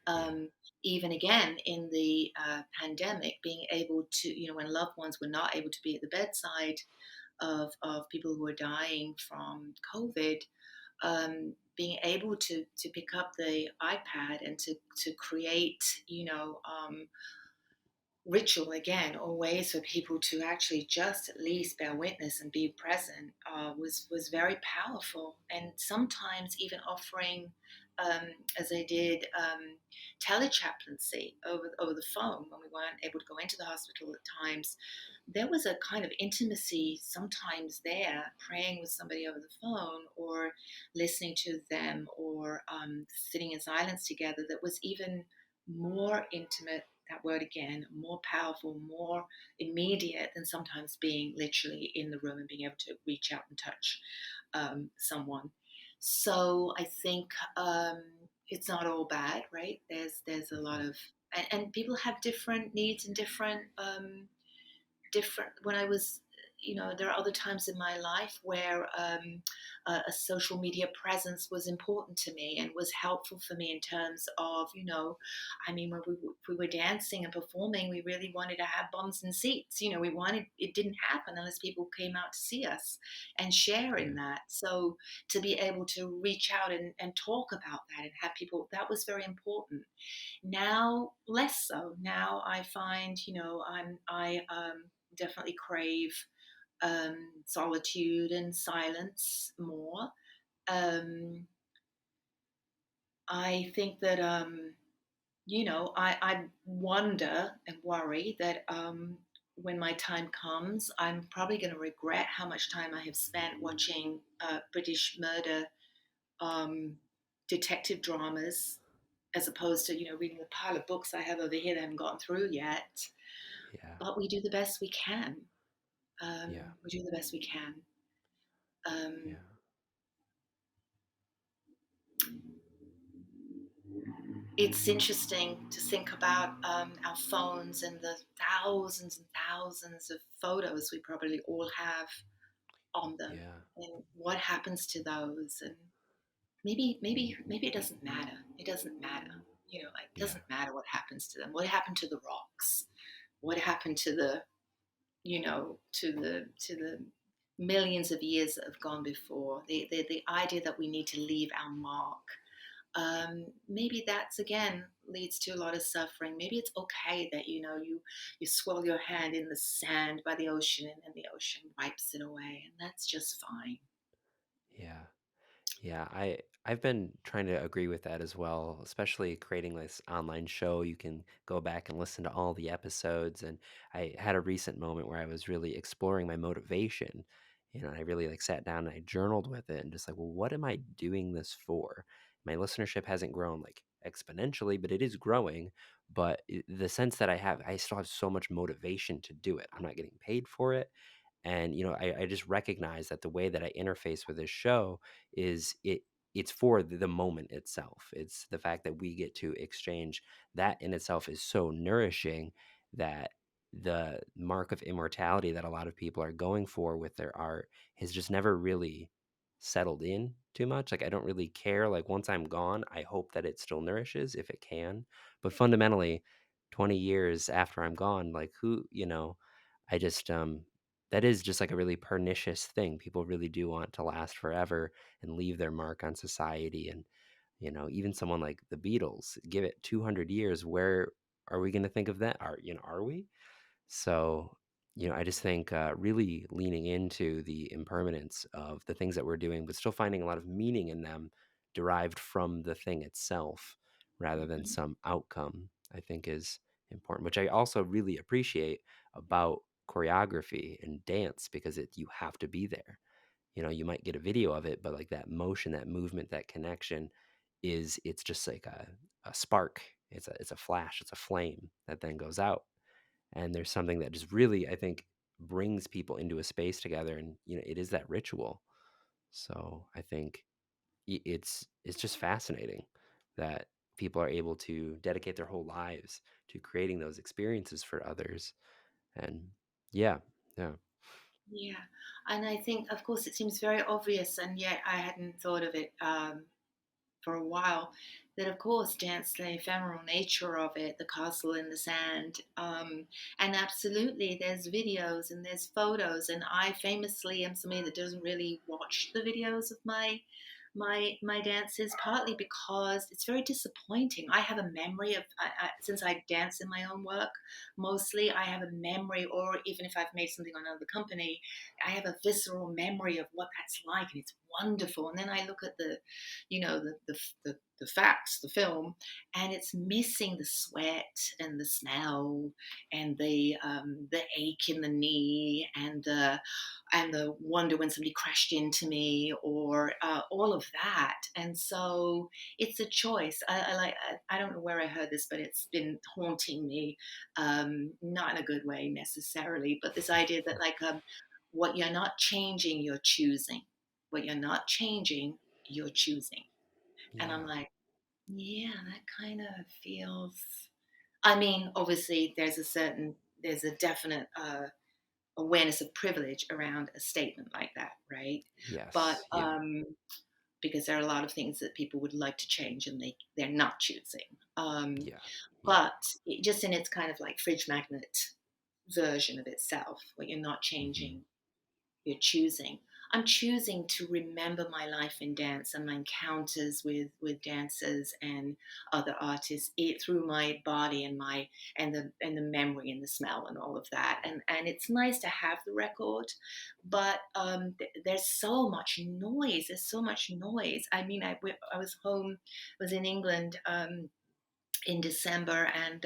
Yeah. Um, Even again in the pandemic, being able to, when loved ones were not able to be at the bedside of people who were dying from COVID, being able to pick up the iPad and to create, ritual again, or ways for people to actually just at least bear witness and be present, was very powerful. And sometimes even offering, um, as I did, telechaplaincy over the phone when we weren't able to go into the hospital at times. There was a kind of intimacy sometimes there, praying with somebody over the phone or listening to them, or sitting in silence together, that was even more intimate, that word again, more powerful, more immediate than sometimes being literally in the room and being able to reach out and touch someone. So I think it's not all bad, right? There's a lot Hmm. of, and people have different needs and different. When I was, there are other times in my life where a social media presence was important to me and was helpful for me in terms of, I mean, when we were dancing and performing, we really wanted to have bums and seats. We wanted, it didn't happen unless people came out to see us and share Yeah. in that. So to be able to reach out and talk about that and have people, that was very important. Now, less so. Now I find, I definitely crave solitude and silence more. Um, I think that, I wonder and worry that when my time comes, I'm probably going to regret how much time I have spent watching British murder um, detective dramas, as opposed to, reading the pile of books I have over here that I haven't gotten through yet. Yeah. But we do the best we can. Yeah. We do the best we can. Um, Yeah. it's interesting to think about our phones and the thousands and thousands of photos we probably all have on them, Yeah. and what happens to those. And maybe it doesn't matter. It doesn't matter. It Yeah. doesn't matter what happens to them. What happened to the rocks? What happened to the, to the millions of years that have gone before? The idea that we need to leave our mark, maybe that's again leads to a lot of suffering. Maybe it's okay that, you swirl your hand in the sand by the ocean, and the ocean wipes it away, and that's just fine. Yeah. Yeah, I've been trying to agree with that as well, especially creating this online show. You can go back and listen to all the episodes, and I had a recent moment where I was really exploring my motivation. I really like sat down and I journaled with it and just like, well, what am I doing this for? My listenership hasn't grown like exponentially, but it is growing. But the sense that I still have so much motivation to do it. I'm not getting paid for it. And I just recognize that the way that I interface with this show is it's for the moment itself. It's the fact that we get to exchange. That in itself is so nourishing, that the mark of immortality that a lot of people are going for with their art has just never really settled in too much. Like, I don't really care. Like, once I'm gone, I hope that it still nourishes if it can. But fundamentally, 20 years after I'm gone, like, I just that is just like a really pernicious thing. People really do want to last forever and leave their mark on society. And even someone like the Beatles, give it 200 years, where are we going to think of that? Are we? So, I just think really leaning into the impermanence of the things that we're doing, but still finding a lot of meaning in them derived from the thing itself rather than Mhm. some outcome, I think is important, which I also really appreciate about choreography and dance because you have to be there. You might get a video of it, but like that motion, that movement, that connection it's just like a spark. It's a flash, it's a flame that then goes out. And there's something that just really, I think, brings people into a space together, and it is that ritual. So I think it's just fascinating that people are able to dedicate their whole lives to creating those experiences for others. And yeah, yeah, Yeah, and I think, of course, it seems very obvious, and yet I hadn't thought of it for a while. That, of course, dance, the ephemeral nature of it, the castle in the sand, and absolutely, there's videos and there's photos, and I famously am somebody that doesn't really watch the videos of my dances, partly because it's very disappointing. I have a memory of since I dance in my own work, mostly I have a memory, or even if I've made something on another company, I have a visceral memory of what that's like, and it's wonderful. And then I look at the, the facts, the film, and it's missing the sweat and the smell and the ache in the knee and the wonder when somebody crashed into me, or all of that. And so it's a choice. I don't know where I heard this, but it's been haunting me, not in a good way necessarily, but this idea that like what you're not changing, you're choosing. What you're not changing, you're choosing. And I'm yeah, like, yeah, that kind of feels. I mean, obviously, there's a definite awareness of privilege around a statement like that, right? But yes, yeah, because there are a lot of things that people would like to change and they're not choosing. Um, yeah, yeah, but just in its kind of like fridge magnet version of itself, what you're not hmm, changing, you're choosing. I'm choosing to remember my life in dance and my encounters with dancers and other artists through my body and my and the memory and the smell and all of that. And it's nice to have the record, but there's so much noise. There's so much noise. I mean, I was home, was in England in December, and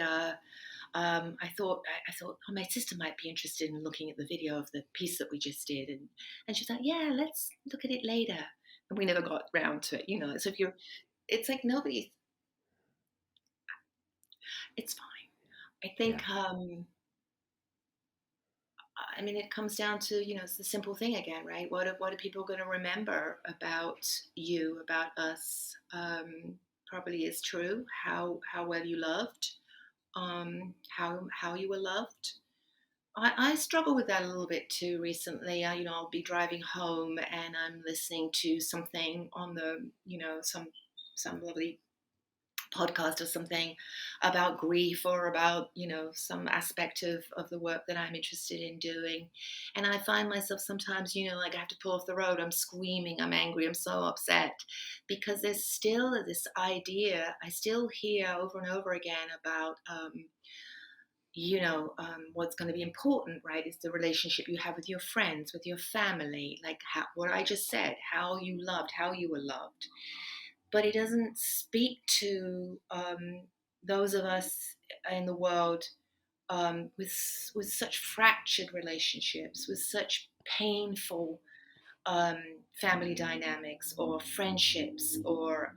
I thought, oh, my sister might be interested in looking at the video of the piece that we just did, and she's like, yeah, let's look at it later, and we never got round to it, you know. So if you're, it's like nobody, it's fine. I yeah, think, I mean, it comes down to, you know, it's the simple thing again, right? What are people going to remember about you, about us? Probably is true. How well you loved, how you were loved. I struggle with that a little bit too recently. I'll be driving home and I'm listening to something on the, some lovely podcast or something about grief or about, some aspect of the work that I'm interested in doing. And I find myself sometimes, like I have to pull off the road. I'm screaming, I'm angry, I'm so upset because there's still this idea I still hear over and over again about, what's going to be important, right, is the relationship you have with your friends, with your family, like what I just said, how you loved, how you were loved. But it doesn't speak to those of us in the world with such fractured relationships, with such painful um, family dynamics or friendships or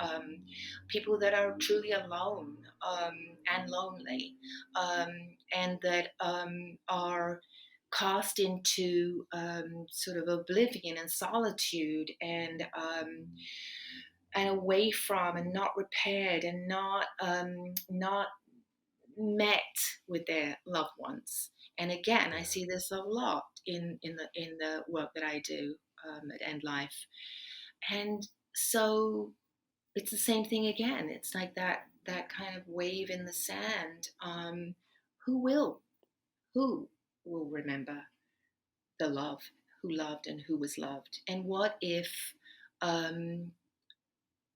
people that are truly alone and lonely and that are cast into sort of oblivion and solitude and away from and not repaired and not met with their loved ones. And again, I yeah, see this a lot in the work that I do at End Life. And so it's the same thing again. It's like that kind of wave in the sand. Who will who will remember the love, who loved and who was loved? And um,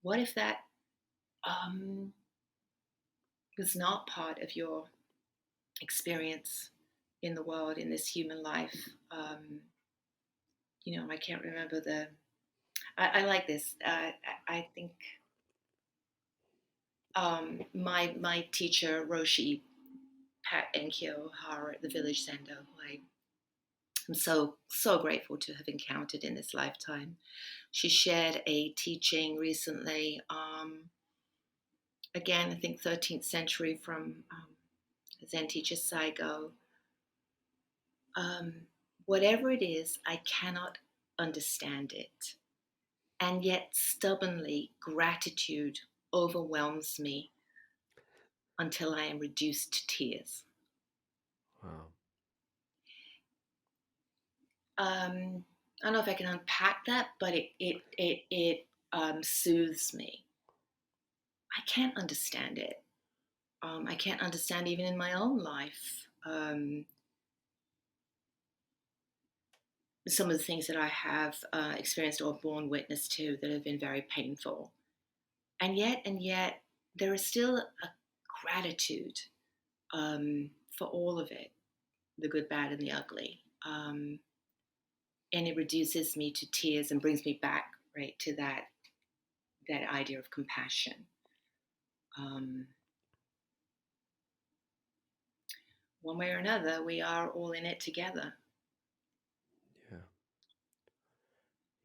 what if that um, was not part of your experience in the world, in this human life? I can't remember the. I like this. I think my teacher Roshi Pat Enkyo Hara at the Village Sendo, who I I'm so grateful to have encountered in this lifetime. She shared a teaching recently, again, I think 13th century from Zen teacher Saigo. Um, Whatever it is, I cannot understand it. And yet, stubbornly, gratitude overwhelms me until I am reduced to tears. Wow. I don't know if I can unpack that, but it soothes me. I can't understand it. I can't understand even in my own life some of the things that I have experienced or borne witness to that have been very painful. And yet, there is still a gratitude for all of it, the good, bad, and the ugly. And it reduces me to tears and brings me back right to that idea of compassion. Um, One way or another, we are all in it together. Yeah.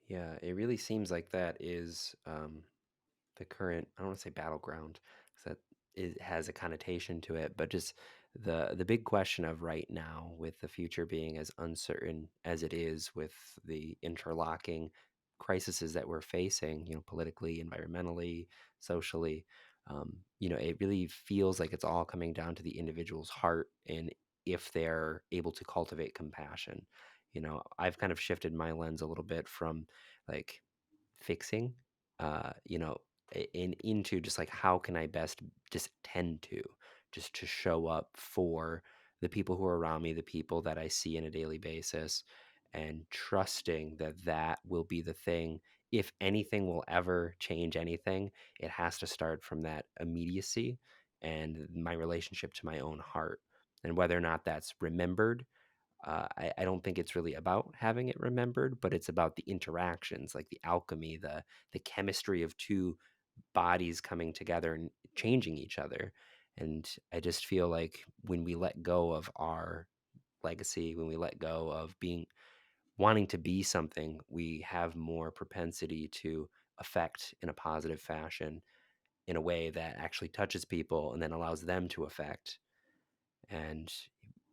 Yeah. It really seems like that is the current, I don't want to say battleground, because that it has a connotation to it, but just the big question of right now, with the future being as uncertain as it is, with the interlocking crises that we're facing, politically, environmentally, socially, it really feels like it's all coming down to the individual's heart, and if they're able to cultivate compassion. I've kind of shifted my lens a little bit from like fixing, into just like, how can I best just tend to, just to show up for the people who are around me, the people that I see on a daily basis, and trusting that that will be the thing. If anything will ever change anything, it has to start from that immediacy and my relationship to my own heart. And whether or not that's remembered, I don't think it's really about having it remembered, but it's about the interactions, like the alchemy, the chemistry of two bodies coming together and changing each other. And I just feel like when we let go of our legacy, when we let go of being wanting to be something, we have more propensity to affect in a positive fashion, in a way that actually touches people and then allows them to affect. And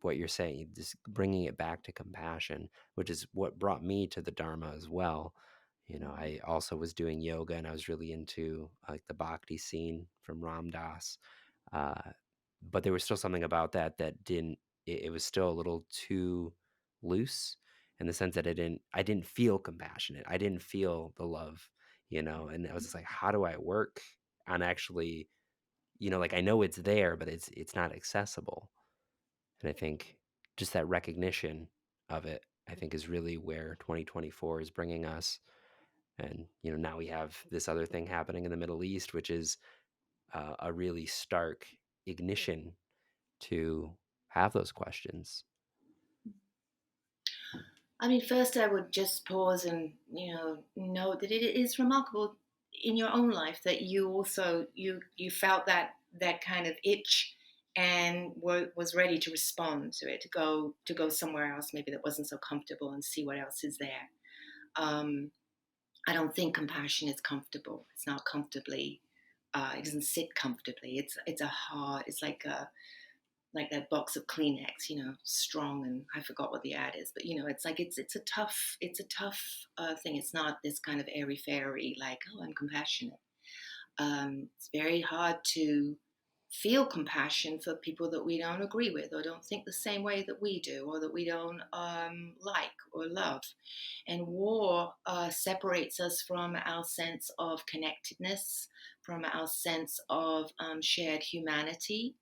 what you're saying, just bringing it back to compassion, which is what brought me to the Dharma as well. I also was doing yoga, and I was really into like the bhakti scene from Ram Dass. Uh, but there was still something about that didn't, it was still a little too loose, in the sense that I didn't feel compassionate. I didn't feel the love, and I was just like, how do I work on actually, like, I know it's there, but it's not accessible. And I think just that recognition of it, I think, is really where 2024 is bringing us. And, now we have this other thing happening in the Middle East, which is a really stark ignition to have those questions. I mean, first I would just pause and note that it is remarkable in your own life that you also you felt that kind of itch and was ready to respond to it, to go somewhere else maybe that wasn't so comfortable and see what else is there. Um, I don't think compassion is comfortable. It's not comfortably. It doesn't sit comfortably. It's a hard. It's like that box of Kleenex, strong, and I forgot what the ad is, but it's like it's a tough thing. It's not this kind of airy fairy like, oh, I'm compassionate. It's very hard to feel compassion for people that we don't agree with or don't think the same way that we do or that we don't like or love. And war separates us from our sense of connectedness, from our sense of shared humanity,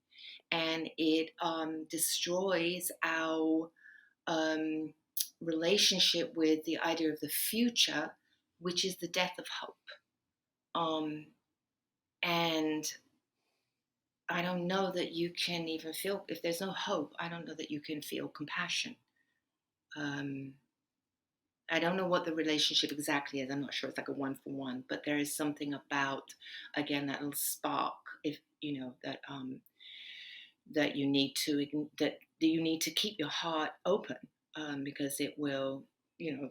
and it destroys our um, relationship with the idea of the future, which is the death of hope. Um, and I don't know that you can even feel, if there's no hope, I don't know that you can feel compassion. Um, I don't know what the relationship exactly is. I'm not sure it's like a one for one, but there is something about, again, that little spark, if that you need to keep your heart open. because it will, you know,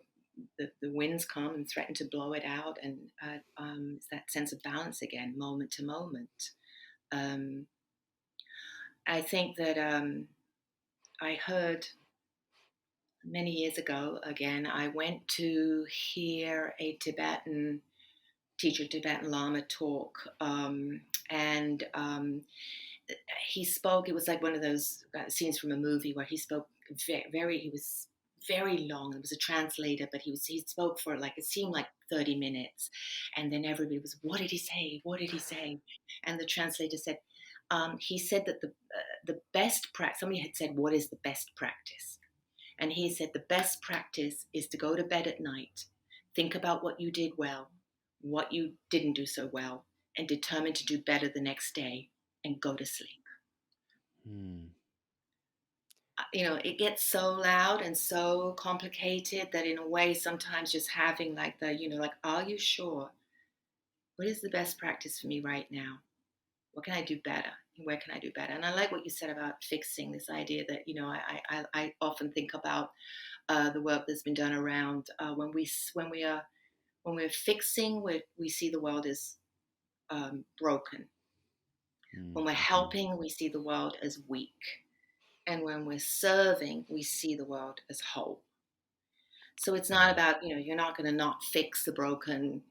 the winds come and threaten to blow it out, and it's that sense of balance again, moment to moment. Um, I think that I heard many years ago, again, I went to hear a Tibetan teacher, Tibetan Lama talk, and he spoke. It was like one of those scenes from a movie where he spoke he was very long. There was a translator, but he spoke for like, it seemed like 30 minutes. And then everybody was, what did he say? What did he say? And the translator said, he said that the best practice, somebody had said, what is the best practice? And he said, the best practice is to go to bed at night, think about what you did well, what you didn't do so well, and determine to do better the next day and go to sleep. Hmm. It gets so loud and so complicated that in a way, sometimes just having like like, are you sure? What is the best practice for me right now? What can I do better? Where can I do better? And I like what you said about fixing, this idea that, I often think about the work that's been done around when we're fixing, we see the world as broken. When we're Mm-hmm. helping, we see the world as weak. And when we're serving, we see the world as whole. So it's not Yeah. about, you're not going to not fix the broken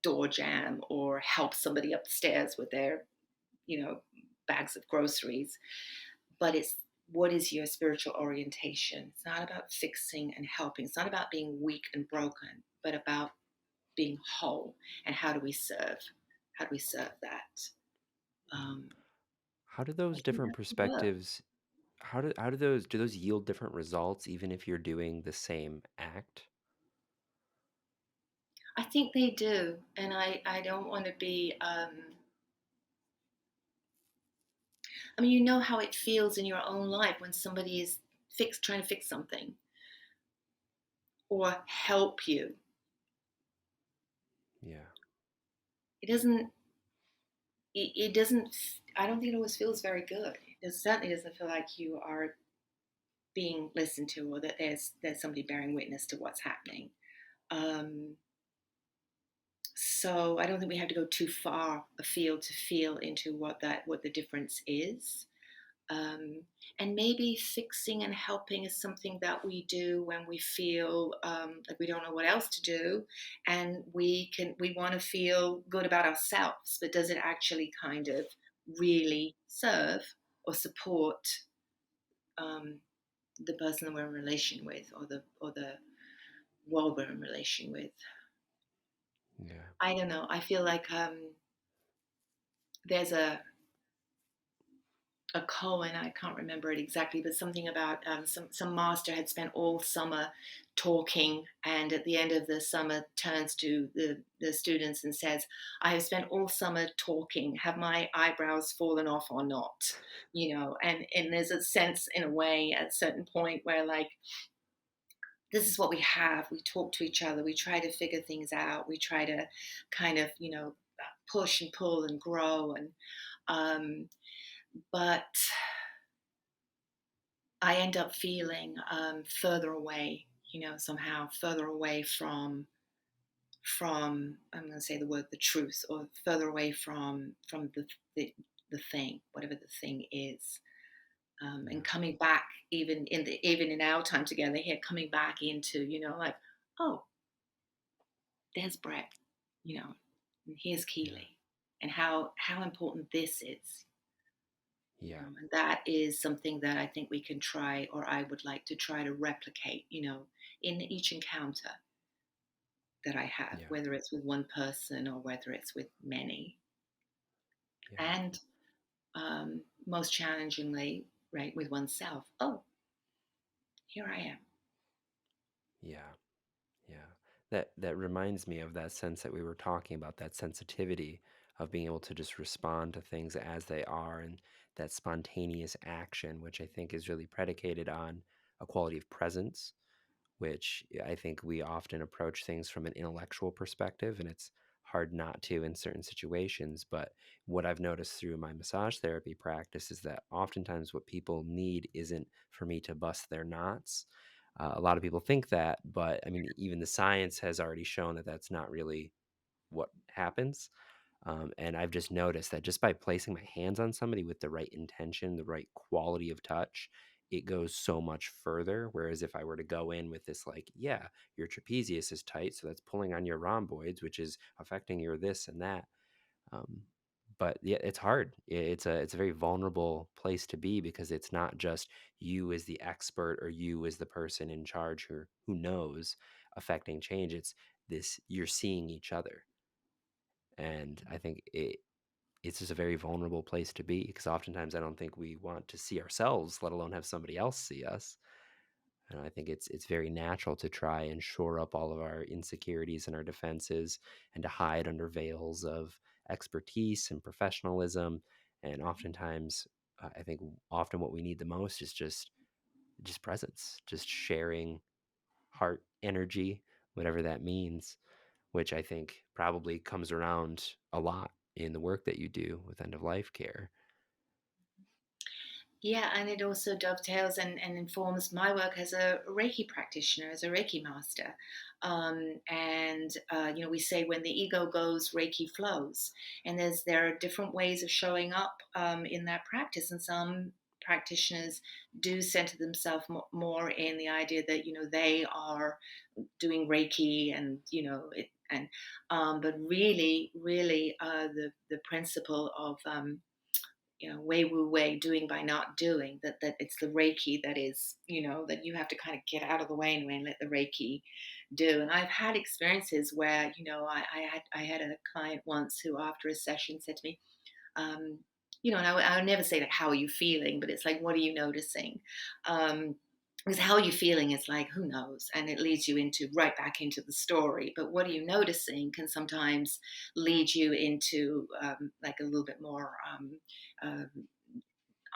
door jamb or help somebody upstairs with their, you know, bags of groceries, but it's what is your spiritual orientation? It's not about fixing and helping. It's not about being weak and broken, but about being whole. And how do we serve? How do we serve that? Um, How do I those think different that's the work. perspectives, how do those yield different results even if you're doing the same act? I think they do, and I don't want to be. I mean, you know how it feels in your own life when somebody is trying to fix something or help you. Yeah. It doesn't. It doesn't. I don't think it always feels very good. It certainly doesn't feel like you are being listened to, or that there's somebody bearing witness to what's happening. Um, so I don't think we have to go too far afield to feel into what the difference is. Um, and maybe fixing and helping is something that we do when we feel like we don't know what else to do, and we want to feel good about ourselves. But does it actually kind of really serve or support um, the person that we're in relation with, or the world we're in relation with? Yeah. I don't know. I feel like there's a koan, I can't remember it exactly, but something about some master had spent all summer talking, and at the end of the summer turns to the students and says, I have spent all summer talking. Have my eyebrows fallen off or not? And there's a sense, in a way, at a certain point where, like, this is what we have. We talk to each other. We try to figure things out. We try to kind of, push and pull and grow. But I end up feeling further away, somehow further away from I'm going to say the word the truth, or further away from the thing, whatever the thing is, and Yeah. coming back, even in our time together here, coming back into, like, oh, there's Brett, and here's Yeah. Keely, and how important this is. Yeah. And that is something that I think we can try, or I would like to try to replicate, in each encounter that I have, Yeah. whether it's with one person or whether it's with many. Yeah. And most challengingly, right, with oneself. Oh, here I am. Yeah. Yeah. That reminds me of that sense that we were talking about, that sensitivity of being able to just respond to things as they are, and that spontaneous action, which I think is really predicated on a quality of presence, which I think we often approach things from an intellectual perspective, and it's hard not to in certain situations. But what I've noticed through my massage therapy practice is that oftentimes what people need isn't for me to bust their knots. A lot of people think that, but I mean, even the science has already shown that that's not really what happens. And I've just noticed that just by placing my hands on somebody with the right intention, the right quality of touch, it goes so much further. Whereas if I were to go in with this, like, yeah, your trapezius is tight, so that's pulling on your rhomboids, which is affecting your this and that. Um, but yeah, it's hard. It's a very vulnerable place to be because it's not just you as the expert or you as the person in charge who knows affecting change. It's this you're seeing each other, and I think it's just a very vulnerable place to be because oftentimes I don't think we want to see ourselves, let alone have somebody else see us. And I think it's very natural to try and shore up all of our insecurities and our defenses and to hide under veils of expertise and professionalism. And oftentimes, I think often what we need the most is just presence, just sharing heart energy, whatever that means, which I think probably comes around a lot in the work that you do with end of life care. Yeah, and it also dovetails and informs my work as a Reiki practitioner, as a Reiki master. We say when the ego goes, Reiki flows. And there are different ways of showing up in that practice. And some practitioners do center themselves more in the idea that, they are doing Reiki and, but really, really, the principle of, way wu way, doing by not doing, that it's the reiki that is, that you have to kind of get out of the way and let the reiki do. And I've had experiences where, I had a client once who after a session said to me, um, and I would never say like, how are you feeling, but it's like, what are you noticing? um, because how are you feeling is like, who knows, and it leads you into right back into the story. But what are you noticing can sometimes lead you into like a little bit more uh,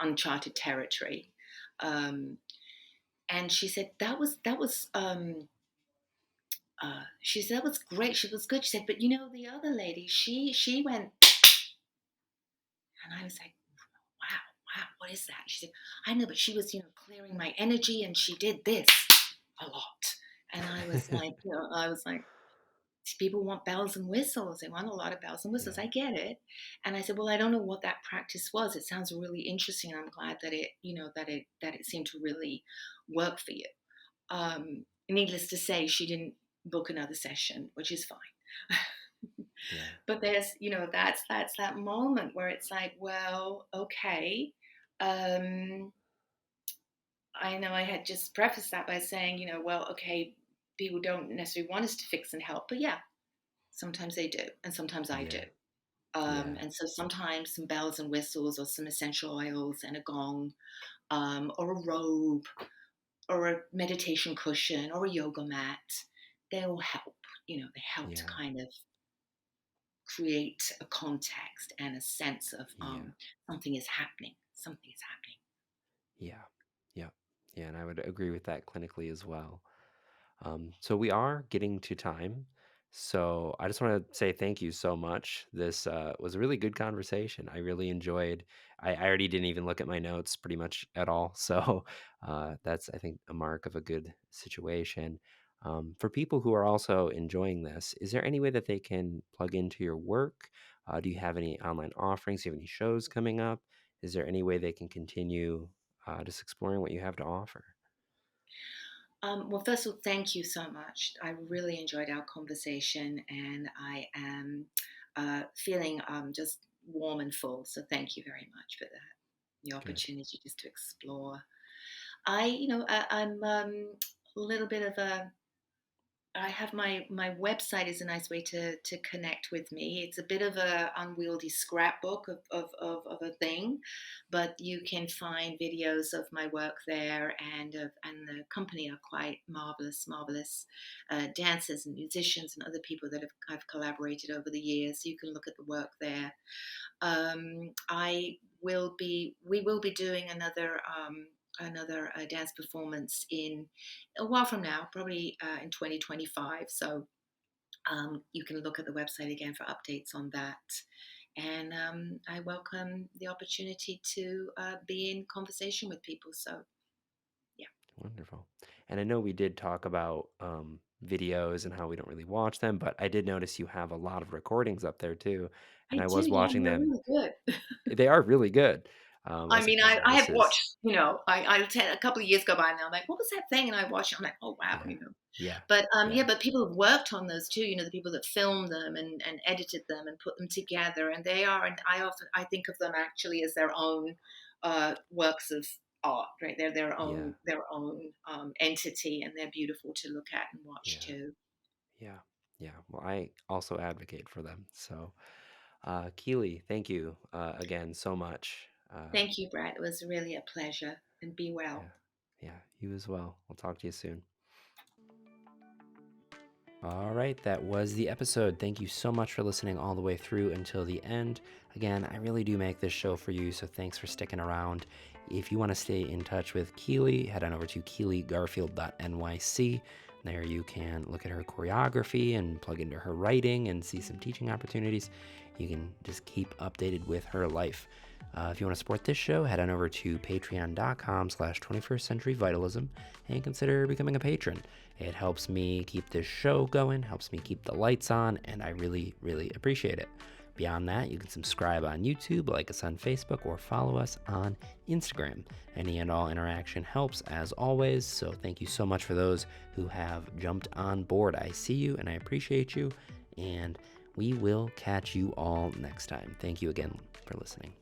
uncharted territory. um, and she said she said that was great, she was good. She said, but the other lady, she went, and I was like, wow, wow, what is that? She said, I know, but she was, clearing my energy and she did this a lot. And I was like, people want bells and whistles. They want a lot of bells and whistles. Yeah. I get it. And I said, well, I don't know what that practice was. It sounds really interesting. And I'm glad that it seemed to really work for you. Needless to say, she didn't book another session, which is fine. Yeah. But there's, that's that moment where it's like, well, okay. Um, I know I had just prefaced that by saying, well, okay, people don't necessarily want us to fix and help, but yeah, sometimes they do, and sometimes I do. Yeah. Yeah. And so sometimes some bells and whistles, or some essential oils and a gong, or a robe, or a meditation cushion, or a yoga mat, they all help. They help to Yeah. kind of create a context and a sense of Yeah. something is happening. Something is happening. Yeah. Yeah. Yeah. And I would agree with that clinically as well. So we are getting to time. So I just want to say thank you so much. This was a really good conversation. I really enjoyed. I already didn't even look at my notes pretty much at all. So that's, I think, a mark of a good situation. For people who are also enjoying this, is there any way that they can plug into your work? Do you have any online offerings? Do you have any shows coming up? Is there any way they can continue just exploring what you have to offer? Well, first of all, thank you so much. I really enjoyed our conversation, and I am feeling just warm and full. So thank you very much for that. The Good. opportunity just to explore. I'm a little bit of a I have my website is a nice way to connect with me. It's a bit of a unwieldy scrapbook of a thing, but you can find videos of my work there, and the company are quite marvelous dancers and musicians and other people that I've collaborated over the years. So you can look at the work there. We will be doing another dance performance in a while from now, probably in 2025. So you can look at the website again for updates on that. And I welcome the opportunity to be in conversation with people. So, yeah. Wonderful. And I know we did talk about videos and how we don't really watch them, but I did notice you have a lot of recordings up there too. And I I do, was yeah, watching they're them. really good. They are really good. I I was like, mean, wow, I this have is, watched, I a couple of years go by now, I'm like, "What was that thing?" And I watch it, I'm like, "Oh, wow," yeah, yeah, But, yeah, yeah, but people have worked on those too, the people that filmed them and edited them and put them together, and they are, and I think of them actually as their own, works of art, right? They're yeah, their own, entity, and they're beautiful to look at and watch yeah, too. yeah, yeah. Well, I also advocate for them. So, Keely, thank you again so much. Thank you, Brad. It was really a pleasure, and be well. Yeah, yeah, you as well. We'll talk to you soon. All right, that was the episode. Thank you so much for listening all the way through until the end. Again, I really do make this show for you, so thanks for sticking around. If you want to stay in touch with Keely, head on over to keelygarfield.nyc. There you can look at her choreography and plug into her writing and see some teaching opportunities. You can just keep updated with her life. If you want to support this show, head on over to patreon.com/21st Century Vitalism and consider becoming a patron. It helps me keep this show going, helps me keep the lights on, and I really, really appreciate it. Beyond that, you can subscribe on YouTube, like us on Facebook, or follow us on Instagram. Any and all interaction helps, as always, so thank you so much for those who have jumped on board. I see you, and I appreciate you, and we will catch you all next time. Thank you again for listening.